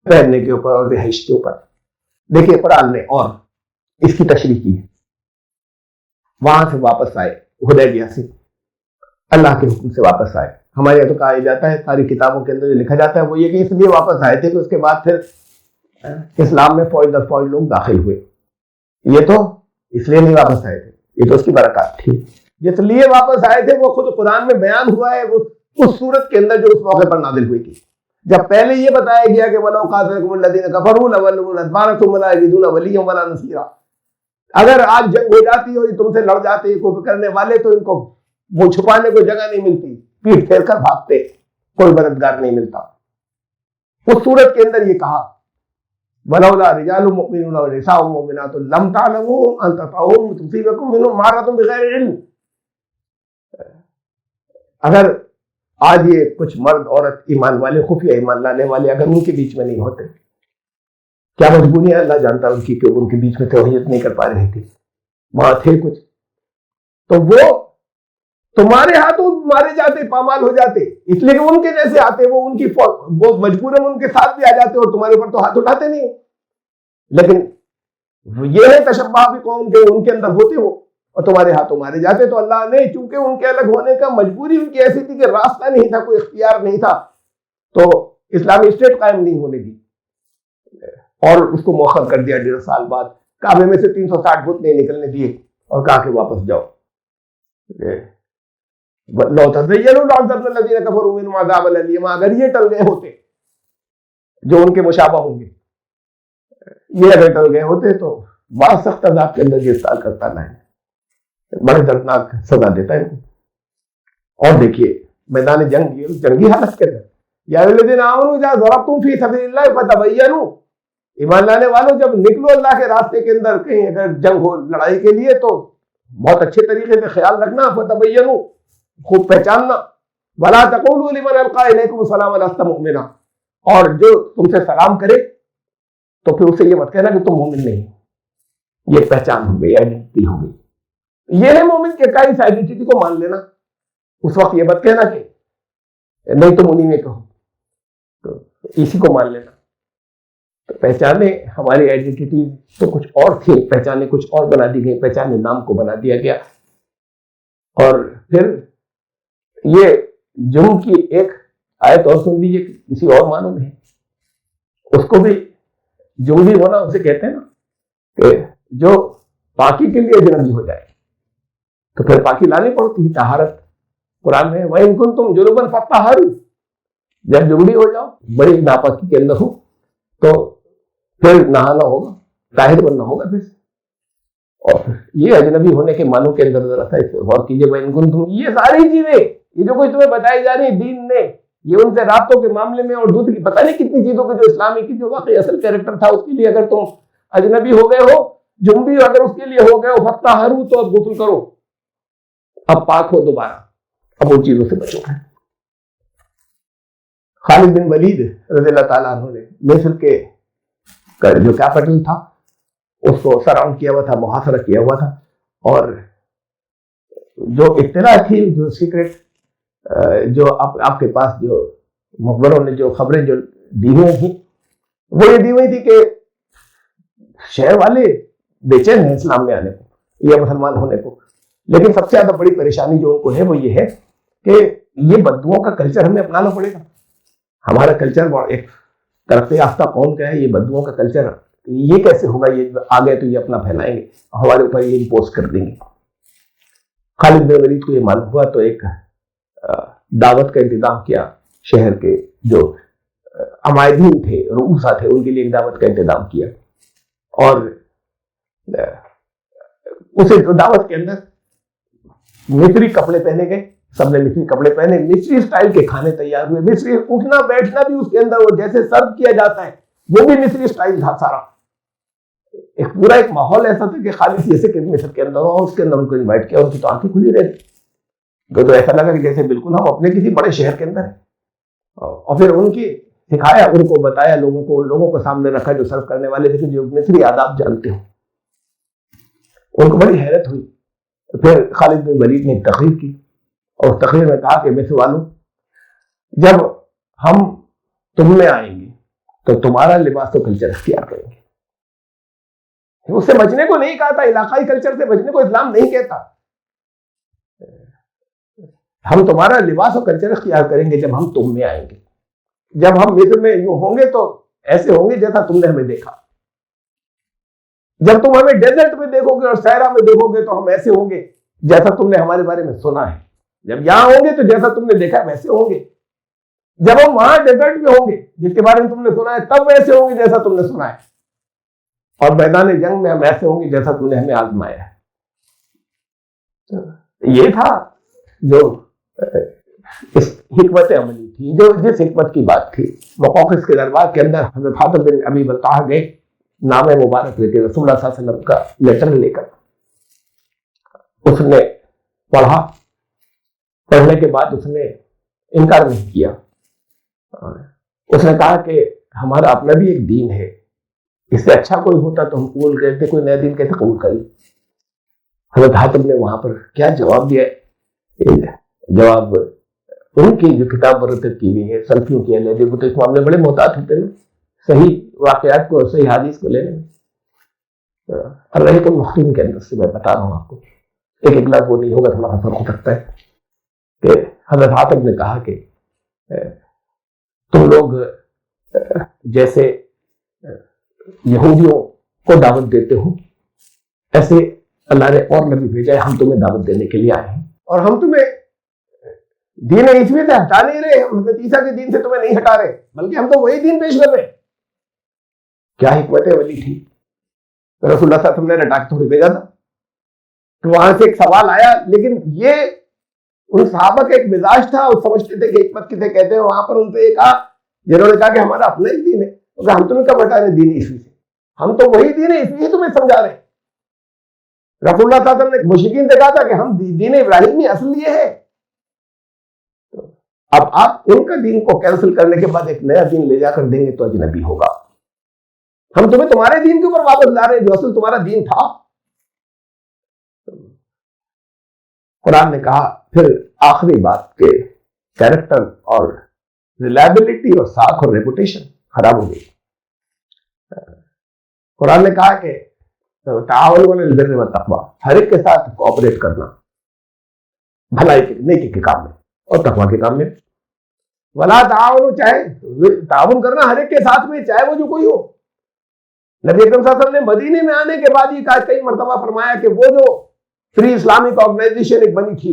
پہننے کے اوپر اور رہائش کے اوپر. دیکھیے قرآن نے اور اس کی تشریح کی ہے. وہاں سے واپس آئے حدیبیہ سے, اللہ کے حکم سے واپس آئے. ہمارے یہاں تو کہا جاتا ہے ساری کتابوں کے اندر جو لکھا جاتا ہے وہ یہ کہ اس لیے واپس آئے تھے کہ اس کے بعد پھر اسلام میں فوج در فوج لوگ داخل ہوئے. یہ تو اس لیے نہیں واپس آئے تھے, یہ تو اس کی برکات تھی. جس لیے واپس آئے تھے وہ خود قرآن میں بیان ہوا ہے وہ اس صورت کے اندر جو اس موقع پر نازل ہوئی تھی. جب پہلے یہ بتایا گیا کہ وَلَوْ قَاتَلَكُمُ الَّذِينَ كَفَرُوا لَوَلُّوا الْأَدْبَارَ ثُمَّ لَا يَجِدُونَ وَلِيًّا وَلَا نَصِيرًا. اگر آج جنگ ہو جاتی اور تم سے لڑ جاتے کفر کرنے والے تو ان کو وہ چھپانے کو جگہ نہیں ملتی, پیٹ پھیر کر بھاگتے, کوئی مددگار نہیں ملتا. اس صورت کے اندر یہ کہا وَلَوْلَا رِجَالٌ مُؤْمِنُونَ وَنِسَاءٌ مُؤْمِنَاتٌ لَمْ تَعْلَمُوهُمْ أَن تَطَؤُوهُمْ تُصِيبَكُم مِّنْهُم مَّعَرَّةٌ بِغَيْرِ عِلْمٍ. اگر آج یہ کچھ مرد عورت ایمان والے خفیہ ایمان لانے والے اگر ان کے بیچ میں نہیں ہوتے, کیا مجبوری ہے اللہ جانتا ان کی کہ ان کے بیچ میں توحید نہیں کر پا رہے تھے, وہاں تھے کچھ, تو وہ تمہارے ہاتھوں مارے جاتے, پامال ہو جاتے, اس لیے کہ ان کے جیسے آتے وہ ان کی وہ مجبوراً ان کے ساتھ بھی آ جاتے اور تمہارے اوپر تو ہاتھ اٹھاتے نہیں. لیکن یہ ہے تشبہ بھی قوم کے ان کے اندر ہوتے ہو اور تمہارے ہاتھوں مارے جاتے. تو اللہ نے چونکہ ان کے الگ ہونے کا مجبوری ان کی ایسی تھی کہ راستہ نہیں تھا, کوئی اختیار نہیں تھا, تو اسلامی اسٹیٹ قائم نہیں ہونے دی اور اس کو مؤخر کر دیا 1.5 سال بعد. کعبے میں سے 360 فٹ نہیں نکلنے دیے اور کہا کہ واپس جاؤ. لو تزینوا لعذبنا الذین کفروا منہم عذابا الیما. اگر یہ ٹل گئے ہوتے جو ان کے مشابہ ہوں گے, یہ اگر ٹل گئے ہوتے تو بہت سخت عذاب کے اندر گرفتار کرتا نہیں, بڑے دردناک سزا دیتا ہے. اور دیکھیے میدان جنگ جنگی حالت کے اندر یا الذین آمنوا اذا ضربتم فی سبیل اللہ فتبینوا, ایمان لانے والوں جب نکلو اللہ کے راستے کے اندر کہیں اگر جنگ ہو لڑائی کے لیے تو بہت اچھے طریقے سے خیال رکھنا, فتبینوا خوب پہچاننا, ولا تقولوا لمن القى الیکم السلام لست مؤمنا, اور جو تم سے سلام کرے تو پھر اسے یہ مت کہنا کہ تم مومن نہیں. یہ پہچان ہو گئی, آئیڈینٹی ہو گئی. یہ ہے مومن کے کا اس آئیڈینٹی کو مان لینا. اس وقت یہ مت کہنا کہ نہیں تم انہی میں کہو, تو اسی کو مان لینا. تو پہچانے ہماری آئیڈینٹی تو کچھ اور تھی, پہچانے کچھ اور بنا دی گئی, پہچانے نام کو بنا دیا گیا. اور پھر یہ جرم کی ایک آیت اور سن لیجیے کسی اور معنوں میں, اس کو بھی جرمی ہونا اسے کہتے ہیں نا کہ جو پاکی کے لیے اجنبی ہو جائے تو پھر پاکی لانی پڑتی ہے, طہارت. قرآن میں وَإِن كُنتُمْ جُنُبًا فَطَّهَّرُوا, جب جنوبی ہو جاؤ, بڑی ناپاکی کے اندر ہو تو پھر نہانا ہوگا, طاہر بننا ہوگا. پھر اور یہ اجنبی ہونے کے معنوں کے اندر ذرا سا غور کیجیے. وَإِن كُنتُمْ, یہ ساری چیزیں یہ جو کچھ تمہیں بتائی جا رہی دین نے, یہ ان سے رابطوں کے معاملے میں اور دوسری پتہ نہیں کتنی چیزوں کے جو اسلامی کی جو واقعی اصل کیریکٹر تھا اس کے لیے اگر تم اجنبی ہو گئے ہو, جنبی اگر اس کے لیے ہو گئے ہو, فَطَّهَّرُوا, تو اب غسل کرو, اب پاک ہو دوبارہ, اب ان چیزوں سے بچو. خالد بن ولید رضی اللہ تعالیٰ عنہ نے مصر کے جو کیپٹل تھا اس کو سراؤنڈ کیا ہوا تھا, محاصرہ کیا ہوا تھا, اور جو اطلاع تھی, جو سیکرٹ جو آپ کے پاس جو مخبروں نے جو خبریں جو دی ہوئی تھیں وہ یہ دی ہوئی تھی کہ شہر والے بے چین ہیں اسلام میں آنے کو یا مسلمان ہونے کو, لیکن سب سے زیادہ بڑی پریشانی جو ان کو ہے وہ یہ ہے کہ یہ بدوؤں کا کلچر ہمیں اپنانا پڑے گا. ہمارا کلچر ایک ترقی یافتہ قوم کا ہے, یہ بدوؤں کا کلچر یہ کیسے ہوگا, یہ آ گئے تو یہ اپنا پھیلائیں گے, ہمارے اوپر یہ امپوز کر دیں گے. خالد بن ولید کو یہ معلوم ہوا تو ایک دعوت کا انتظام کیا, شہر کے جو عمائدین تھے, رؤوسا تھے, ان کے لیے ایک دعوت کا انتظام کیا, اور اسے دعوت کے اندر مصری کپڑے پہنے گئے, سب نے مصری کپڑے پہنے, مصری اسٹائل کے کھانے تیار ہوئے, مصری اٹھنا بیٹھنا بھی اس کے اندر وہ جیسے سرو کیا جاتا ہے وہ بھی مصری اسٹائل تھا سارا. ایک پورا ایک ماحول ایسا تھا کہ خالد جیسے کہ مصر کے اندر ہو، اس کے اندر ان کو انوائٹ کیا، ان کی تو آنکھیں کھلی رہتی، تو ایسا لگا کہ جیسے بالکل ہم اپنے کسی بڑے شہر کے اندر ہیں. اور پھر ان کی سکھایا، ان کو بتایا، لوگوں کو سامنے رکھا جو سرو کرنے والے تھے، جو مصری آداب جانتے ہو. ان کو بڑی حیرت ہوئی. پھر خالد بن ولید نے ایک تقریر کی، اور اس تقریر میں کہا کہ مصر والوں، جب ہم تم میں آئیں گے تو تمہارا لباس و کلچر اختیار کریں گے. اس سے بچنے کو نہیں کہا تھا، علاقائی کلچر سے بچنے کو اسلام نہیں کہتا. ہم تمہارا لباس و کلچر اختیار کریں گے جب ہم تم میں آئیں گے. جب ہم مصر میں یوں ہوں گے تو ایسے ہوں گے جیسا تم نے ہمیں دیکھا. جب تم ہمیں ڈیزرٹ میں دیکھو گے اور صحرا میں دیکھو گے تو ہم ایسے ہوں گے جیسا تم نے ہمارے بارے میں سنا ہے. جب یہاں ہوں گے تو جیسا تم نے دیکھا ویسے ہوں گے. جب ہم وہاں ڈیزرٹ میں ہوں گے جس کے بارے میں تم نے سنا ہے تب ویسے ہوں گے جیسا تم نے سنا ہے. اور میدان جنگ میں ہم ایسے ہوں گے جیسا تم نے ہمیں آزمایا ہے. یہ تھا جو اس حکمت عملی تھی، جو جس حکمت کی بات تھی. مقوقس کے دربار کے اندر حضرت حاتم بن ابی بلتعہ گئے نام مبارک لے کے، رسول اللہ صلی اللہ علیہ وسلم کا لیٹر لے کر. اس نے پڑھا، پڑھنے کے بعد اس نے انکار نہیں کیا. اس نے کہا کہ ہمارا اپنا بھی ایک دین ہے، اس سے اچھا کوئی ہوتا تو ہم قبول کرتے، کوئی نیا دین کیسے قبول کریں. حضرت حاتم نے وہاں پر کیا جواب دیا؟ جواب ان کی جو کتاب مرتب کی ہوئی ہے سلفیوں کی ہے، وہ تو اس معاملے بڑے محتاط ہوتے ہیں صحیح واقعات کو اور صحیح حدیث کو لینے میں. الرحیق المختوم کے اندر سے میں بتا رہا ہوں آپ کو، ایک لفظ وہ نہیں ہوگا، تھوڑا سا فرق ہو سکتا ہے. کہ حضرت حاتم نے کہا کہ تم لوگ جیسے یہودیوں کو دعوت دیتے ہو ایسے اللہ نے اور نبی بھیجا ہے، ہم تمہیں دعوت دینے کے لیے آئے ہیں، اور ہم تمہیں دین عیسوی سے ہٹا نہیں رہے، حضرت عیسیٰ کے دین سے تمہیں نہیں ہٹا رہے، بلکہ ہم تو وہی دین پیش کر رہے ہیں. کیا حکمت عملی تھی. رسول اللہ صلی اللہ علیہ وسلم نے رٹا کے تھوڑی بھیجا تھا. تو وہاں سے ایک سوال آیا، لیکن یہ ان صحابہ کا ایک مزاج تھا، وہ سمجھتے تھے کہ حکمت کسے کہتے ہیں. وہاں پر ان سے یہ کہا، جنہوں نے کہا کہ ہمارا اپنا ایک دین ہے، ہم تمہیں کب ہٹا رہے دین عیسوی سے، ہم تو وہی دین ہے عیسوی تمہیں سمجھا رہے ہیں. رسول اللہ صلی اللہ علیہ وسلم نے مشرکین سے کہا تھا کہ ہم دین ابراہیمی اصل یہ ہے. اب آپ ان کا دین کو کینسل کرنے کے بعد ایک نیا دین لے جا کر دیں گے تو اجنبی ہوگا. ہم تمہیں تمہارے دین کے اوپر واپس لا رہے ہیں جو اصل تمہارا دین تھا. قرآن نے کہا پھر آخری بات کہ کیریکٹر اور ریلائبلٹی اور ساکھ اور ریپوٹیشن خراب ہو گئی. قرآن نے کہا کہ تعاون علی البر والتقوی، ہر ایک کے ساتھ کوآپریٹ کرنا بھلائی کے نیکی کے کام میں اور تقوی کے کام میں. ولا تعاون، چاہے تعاون کرنا ہر ایک کے ساتھ میں، چاہے وہ جو کوئی ہو. نبی اکرم صلی اللہ علیہ وسلم نے مدینے میں آنے کے بعد یہ کہا کئی مرتبہ فرمایا کہ وہ جو فری اسلامک آرگنائزیشن ایک بنی تھی،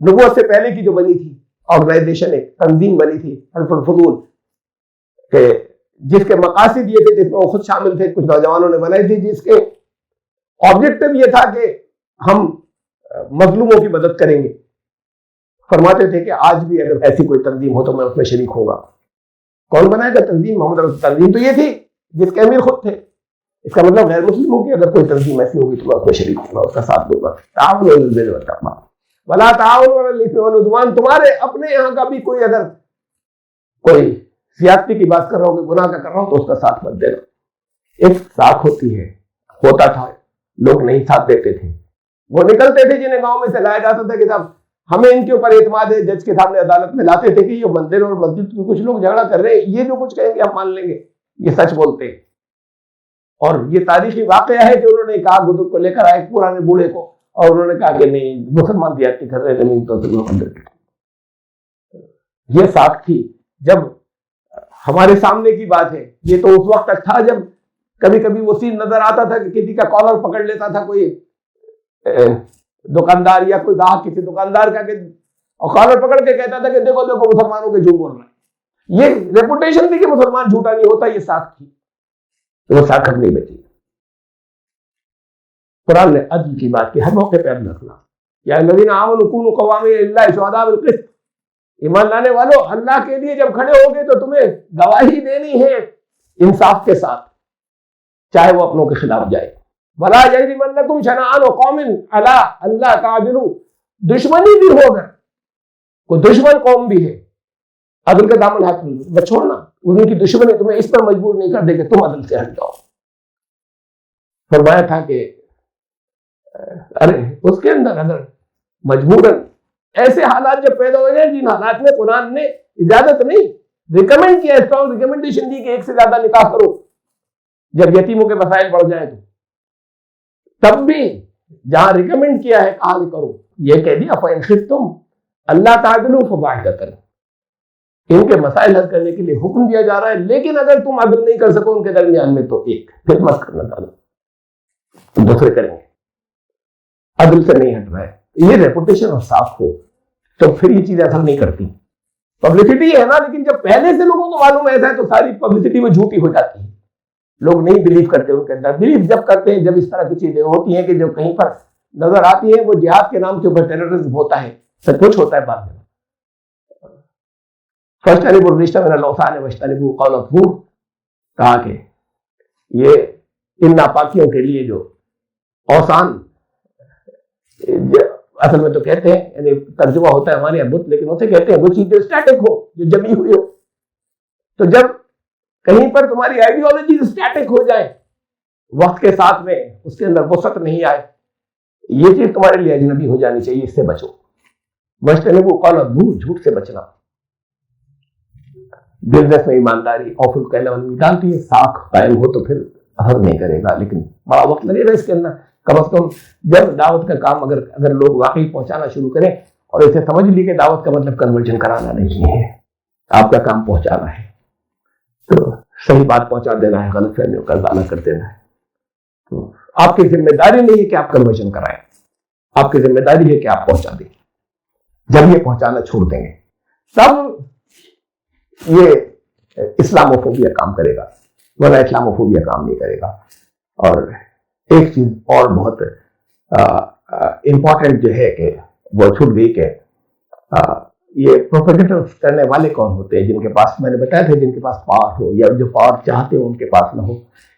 نبوت سے پہلے کی جو بنی تھی آرگنائزیشن، ایک تنظیم بنی تھی حلف الفضول، کہ جس کے مقاصد یہ تھے، جس میں وہ خود شامل تھے، کچھ نوجوانوں نے بنائی تھی، جس کے آبجیکٹو یہ تھا کہ ہم مظلوموں کی مدد کریں گے. فرماتے تھے کہ آج بھی اگر ایسی کوئی تنظیم ہو تو میں اس میں شریک ہوگا. کون بنائے گا تنظیم؟ محمد رسول. تنظیم تو یہ تھی جس کے امیر خود تھے. اس کا مطلب غیر مسلموں کی اگر کوئی تنظیم ایسی ہوگی تو میں اس میں شریک ہوں گا، اس کا ساتھ دوں گا. تعاون علی البر والتقوی ولا تعاون علی الاثم والعدوان. تمہارے اپنے یہاں کا بھی کوئی اگر کوئی زیادتی کی بات کر رہا ہو، کوئی گناہ کا کر رہا ہو تو اس کا ساتھ مت دینا. ایک ساکھ ہوتی ہے، ہوتا تھا، لوگ نہیں ساتھ دیتے تھے، وہ نکلتے تھے جنہیں گاؤں میں سے لایا جاتا تھا کہ صاحب ہمیں ان کے اوپر اعتماد ہے، جج کے سامنے عدالت میں لاتے تھے کہ یہ مندر اور مسجد میں کچھ لوگ جھگڑا کر رہے ہیں، یہ جو کچھ کہیں گے ہم مان لیں گے، یہ سچ بولتے ہیں. اور یہ تاریخی واقعہ ہے کہ انہوں نے کہا گدک کو لے کر آئے پرانے بوڑھے کو، اور انہوں نے کہا کہ نہیں مسلمان زیادتی کر رہے زمین تو مندر کی. یہ ساکھ تھی. جب ہمارے سامنے کی بات ہے، یہ تو اس وقت تک تھا جب کبھی کبھی وہ سین نظر آتا تھا کہ کسی کا کالر پکڑ لیتا تھا کوئی دکاندار یا کوئی گاہک کسی دکاندار کا، اور کالر پکڑ کے کہتا تھا کہ دیکھو دیکھو مسلمانوں کے جھوٹ بول رہے ہیں. یہ ریپوٹیشن تھی کہ مسلمان جھوٹا نہیں ہوتا. یہ ساکھ تھی، وہ ساکھ اب نہیں بچی. قرآن نے عدل کی بات کی، ہر موقع پہ عدل رکھنا. یا الذین آمنوا کونوا قوامین للہ شہداء بالقسط. ایمان لانے والوں، اللہ کے لیے جب کھڑے ہوگے تو تمہیں گواہی دینی ہے انصاف کے ساتھ. چاہے وہ اپنوں کے خلاف جائے. وَلَا يَجْرِمَنَّكُمْ شَنَآنُ قَوْمٍ عَلَىٰ أَلَّا تَعْدِلُوا. دشمنی بھی ہو اگر کوئی دشمن قوم بھی ہے، عدل کا دامن ہاتھ میں چھوڑنا، ان کی دشمنی تمہیں اس پر مجبور نہیں کر دے کہ تم عدل سے ہٹ جاؤ. فرمایا تھا کہ ارے اس کے اندر اگر مجبوراً ایسے حالات جب پیدا ہو جائیں جن حالات میں قرآن نے اجازت نہیں ریکمینڈ کیا، اسٹرانگ ریکمینڈیشن دی کہ ایک سے زیادہ نکاح کرو جب یتیموں کے مسائل بڑھ جائیں، تو تب بھی جہاں ریکمینڈ کیا ہے کہا کہ کرو، یہ کہہ دیا فَإِنْ خِفْتُمْ أَلَّا تَعْدِلُوا فَوَاحِدَةً. ان کے مسائل حل کرنے کے لیے حکم دیا جا رہا ہے، لیکن اگر تم عدل نہیں کر سکو ان کے درمیان میں تو ایک، پھر مت کرنا زیادہ، دوسرے کریں گے. عدل سے نہیں ہٹ رہا ہے، یہ ریپوٹیشن اور صاف ہو تو پھر یہ چیز اثر نہیں کرتی. پبلسٹی ہے نا، لیکن جب پہلے سے لوگوں کو معلوم ایسا ہے تو ساری پبلسٹی میں جھوٹی ہو جاتی ہے. لوگ نہیں بلیو کرتے ان کے اندر. بلیو جب کرتے ہیں جب اس طرح کی چیزیں ہوتی ہیں کہ جو کہیں پر نظر آتی ہیں، وہ جہاد کے نام کے اوپر ٹیررزم ہوتا ہے، سب کچھ ہوتا ہے. بعد میں فَاجْتَنِبُوا الرِّجْسَ مِنَ الْأَوْثَانِ وَاجْتَنِبُوا قَوْلَ الزُّورِ. کہا کہ یہ ان ناپاکیوں کے لیے جو اوثان، اصل میں تو کہتے ہیں، یعنی ترجمہ ہوتا ہے ہمارے بت، لیکن اسے کہتے ہیں وہ چیز جو اسٹیٹک ہو، جو جمی ہوئی ہو. تو جب کہیں پر تمہاری آئیڈیالوجی اسٹیٹک ہو جائے، وقت کے ساتھ میں اس کے اندر وسعت نہیں آئے، یہ چیز تمہارے لیے اجنبی ہو جانی چاہیے، اس سے بچو. وَاجْتَنِبُوا قَوْلَ الزُّورِ، جھوٹ سے بچنا. بزنس میں ایمانداری اوفل کا لیول نکالتی ہے، ساکھ قائم ہو تو پھر اثر نہیں کرے گا، لیکن بڑا وقت لگے گا اس کے اندر. کم از کم جب دعوت کا کام اگر لوگ واقعی پہنچانا شروع کریں اور اسے سمجھ لی کہ دعوت کا مطلب کنورژن کرانا نہیں ہے، آپ کا کام پہنچانا ہے، تو صحیح بات پہنچا دینا ہے، غلط فہمیوں کا ازالہ کر دینا ہے. تو آپ کی ذمہ داری نہیں ہے کہ آپ کنورژن کرائیں، آپ کی ذمہ داری ہے کہ آپ پہنچا دیں. جب یہ پہنچانا چھوڑ دیں گے تب یہ اسلاموفوبیا کام کرے گا، ورنہ اسلاموفوبیا کام نہیں کرے گا. اور ایک چیز اور بہت امپورٹنٹ جو ہے کہ وہ چھوٹ گئی کہ یہ پروپیگیٹر کرنے والے کون ہوتے ہیں، جن کے پاس، میں نے بتایا تھا، جن کے پاس پاور ہو یا جو پاور چاہتے ہو ان کے پاس نہ ہو.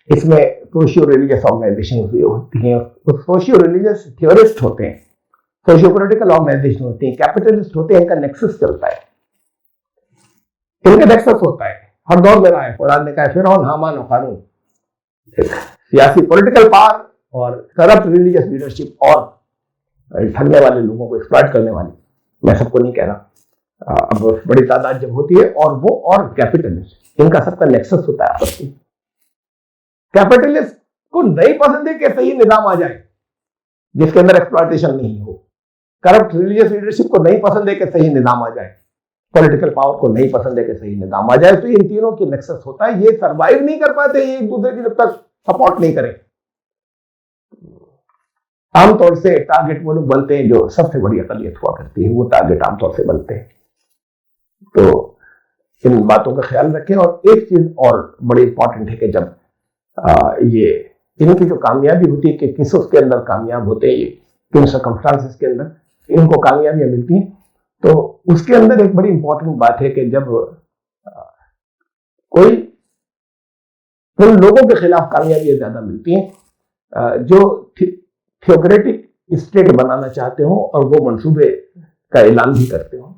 اس میں سوشیو ریلیجس آرگنائزیشن ہوتی ہیں، سوشیو ریلیجس تھیورسٹ ہوتے ہیں، سوشیو پولیٹیکل آرگنائزیشن ہوتی ہیں، کیپٹلسٹ ہوتے ہیں. ان کا نیکسس چلتا ہے، ان کا نیکسس ہوتا ہے، ہر دور میں رہا ہے. قرآن نے کہا فرعون، حامان و قارون، سیاسی پولیٹیکل پاور اور کرپٹ ریلیجس لیڈرشپ اور ٹھگنے والے لوگوں کو ایکسپلائٹ کرنے والے. میں سب کو نہیں کہہ رہا، اب بڑی تعداد جب ہوتی ہے، اور وہ اور کیپٹلسٹ، ان کا سب کا نیکسس ہوتا ہے آپس میں. کیپٹلسٹ کو نہیں پسند ہے کہ صحیح نظام آ جائے جس کے اندر ایکسپلائٹیشن نہیں ہو. کرپٹ ریلیجس لیڈرشپ کو نہیں پسند ہے کہ صحیح نظام آ جائے. پولیٹیکل پاور کو نہیں پسند ہے کہ صحیح نظام آ جائے. تو ان تینوں کی نیکسس ہوتا ہے. یہ سروائیو نہیں کر پاتے یہ ایک دوسرے کی جب تک سپورٹ نہیں کریں. عام طور سے ٹارگیٹ وہ لوگ بنتے ہیں جو سب سے بڑی اقلیت ہوا کرتی ہے، وہ ٹارگیٹ عام طور سے بنتے ہیں. تو ان باتوں کا خیال رکھیں. اور ایک چیز اور بڑی امپورٹنٹ ہے کہ جب یہ ان کی جو کامیابی ہوتی ہے کہ کس اس کے اندر کامیاب ہوتے ہیں، یہ کن سرکمسٹانسز کے اندر ان کو کامیابیاں ملتی ہیں، تو اس کے اندر ایک بڑی امپورٹنٹ بات ہے کہ جب کوئی ان لوگوں کے خلاف کامیابیاں زیادہ ملتی ہیں جو تھیوکریٹک اسٹیٹ بنانا چاہتے ہوں اور وہ منصوبے کا اعلان بھی کرتے ہوں.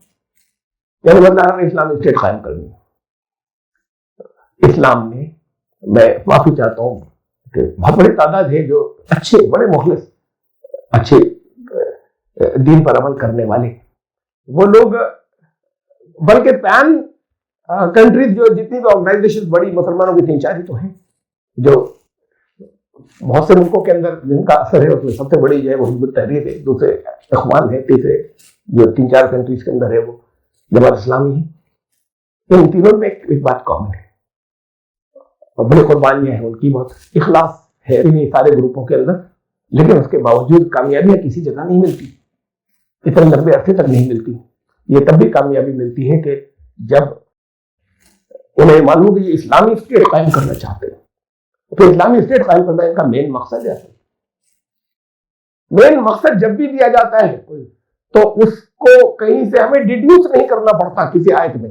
یعنی مطلب ہمیں اسلامی اسٹیٹ قائم کرنی ہے. اسلام میں معافی چاہتا ہوں کہ بہت بڑی تعداد ہے جو اچھے بڑے مخلص اچھے دین پر عمل کرنے والے وہ لوگ، بلکہ پین کنٹریز جو جتنی بھی آرگنائزیشن بڑی مسلمانوں کی 3-4 تو ہیں جو بہت سے ملکوں کے اندر جن کا اثر ہے، اس میں سب سے بڑی جو ہے وہ حزب التحریر ہے، دوسرے اخوان ہے، تیسرے جو 3-4 کنٹریز کے اندر ہے وہ جماعت اسلامی ہے. ان تینوں میں ایک بات کامن ہے، بڑی قربانیاں ہیں ان کی، بہت اخلاص ہے انہیں سارے گروپوں کے اندر. لیکن اس کے باوجود کامیابیاں کسی جگہ نہیں ملتی، اتنے لمبے عرصے تک نہیں ملتی. یہ تب بھی کامیابی ملتی ہے کہ جب انہیں معلوم کہ یہ اسلامی اسٹیٹ قائم کرنا چاہتے ہیں. تو اسلامی اسٹیٹ قائم کرنا ان کا مین مقصد ہے. مین مقصد جب بھی دیا جاتا ہے کوئی تو اس کو کہیں سے ہمیں ڈیڈیوس نہیں کرنا پڑتا کسی آیت میں،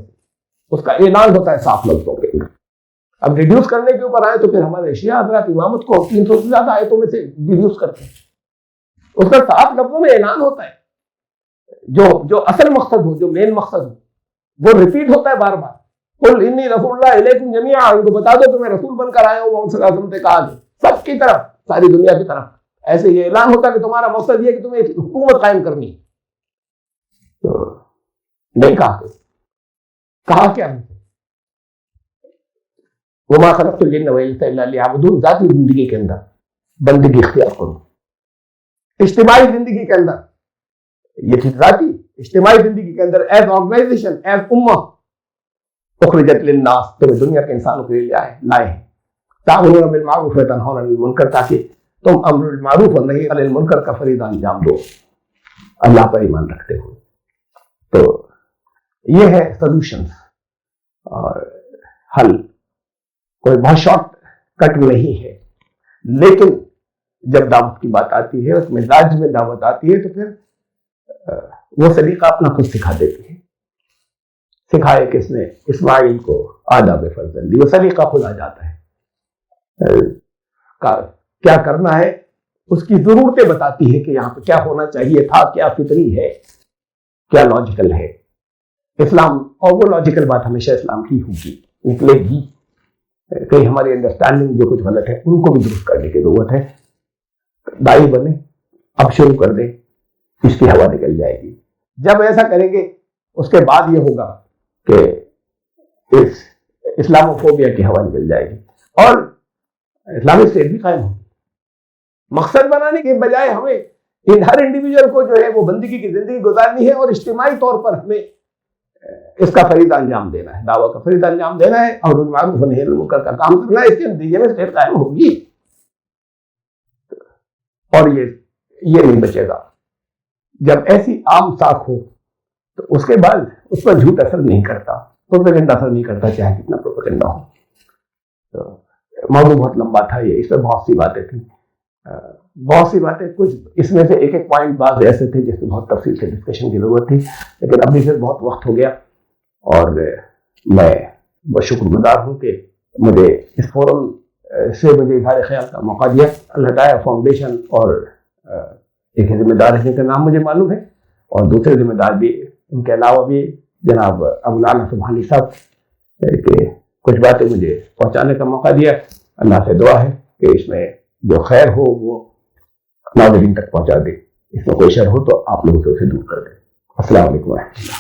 اس کا اعلان ہوتا ہے صاف لفظوں کے اندر. اب ریڈیوس کرنے کے اوپر آئے تو پھر ہمارے شیعہ حضرات امامت کو 300 سے زیادہ آیتوں میں سے ریڈیوس کرتے ہیں. اس کا صاف لفظوں میں اعلان ہوتا ہے, جو اصل مقصد ہو, جو مین مقصد ہو, وہ ریپیٹ ہوتا ہے بار بار. قل انی رسول اللہ الیکم جمیعا, ان کو بتا دو کہ میں رسول بن کر آیا ہوں محمد صلی اللہ علیہ وسلم سے کہا کہ سب کی طرف, ساری دنیا کی طرف. ایسے یہ اعلان ہوتا ہے کہ تمہارا مقصد یہ کہ تمہیں ایک حکومت قائم کرنی ہے. تو نہیں کہا کیا وما خلقت الجن والانس الا لیعبدون. ذاتی زندگی کے اندر بندگی اختیار کرو, اجتماعی زندگی کے اندر, یہ چیز ذاتی اجتماعی زندگی کے اندر ایز آرگنائزیشن, ایز امہ, اخرجت للناس, تو دنیا کے انسانوں کے لیے لائے ہیں. تأمرون بالمعروف وتنہون عن المنکر, تاکہ تم امر بالمعروف اور نہی عن المنکر کا فریضہ انجام دو اللہ پر ایمان رکھتے ہو. تو یہ ہے سولوشنز اور حل. کوئی بہت شارٹ کٹ نہیں ہے, لیکن جب دعوت کی بات آتی ہے, اس مزاج میں دعوت آتی ہے, تو پھر وہ سلیقہ اپنا خود سکھا دیتی ہے. سکھائے کس نے؟ اسماعیل کو آداب فرزندی, وہ سلیقہ خود آ جاتا ہے. کیا کرنا ہے اس کی ضرورتیں بتاتی ہے کہ یہاں پہ کیا ہونا چاہیے تھا, کیا فطری ہے, کیا لاجیکل ہے. اسلام, اور وہ لاجیکل بات ہمیشہ اسلام کی ہوگی, نکلے گی. کہیں ہماری انڈرسٹینڈنگ جو کچھ غلط ہے ان کو بھی درست کرنے کی ضرورت ہے. دائی بنے, اب شروع کر دیں, اس کی ہوا نکل جائے گی. جب ایسا کریں گے اس کے بعد یہ ہوگا کہ اس اسلاموفوبیا کی ہوا نکل جائے گی اور اسلامی اسٹیٹ بھی قائم ہوگی. مقصد بنانے کے بجائے ہمیں ہر انڈیویجول کو جو ہے وہ بندگی کی زندگی گزارنی ہے, اور اجتماعی طور پر ہمیں اس کا فریضہ انجام دینا ہے, دعویٰ کا فریضہ انجام دینا ہے, اور معروف و نہی عن المنکر کا کام کرنا ہے. اس کے نتیجے میں اسٹیٹ قائم ہوگی, اور یہ نہیں بچے گا. جب ایسی عام ساکھ ہو تو اس کے بعد اس پر جھوٹ اثر نہیں کرتا, پروپیگنڈا اثر نہیں کرتا, چاہے کتنا پروپیگنڈا ہو. تو موضوع بہت لمبا تھا یہ, اس میں بہت سی باتیں تھیں, بہت سی باتیں. کچھ اس میں سے ایک پوائنٹ بعض ایسے تھے جس میں بہت تفصیل سے ڈسکشن کی ضرورت تھی, لیکن ابھی پھر بہت وقت ہو گیا, اور میں بہت شکر گزار ہوں کہ مجھے اس فورم سے مجھے اظہار خیال کا موقع دیا. الہدایہ فاؤنڈیشن اور ایک ذمہ دار ہیں کا نام مجھے معلوم ہے, اور دوسرے ذمہ دار بھی ان کے علاوہ بھی جناب مولانا سبحانی صاحب, کہ کچھ باتیں مجھے پہنچانے کا موقع دیا. اللہ سے دعا ہے کہ اس میں جو خیر ہو وہ ناظرین تک پہنچا دے, اس میں کوئی شر ہو تو آپ لوگوں سے اسے دور کر دیں. السلام علیکم و رحمۃ اللہ.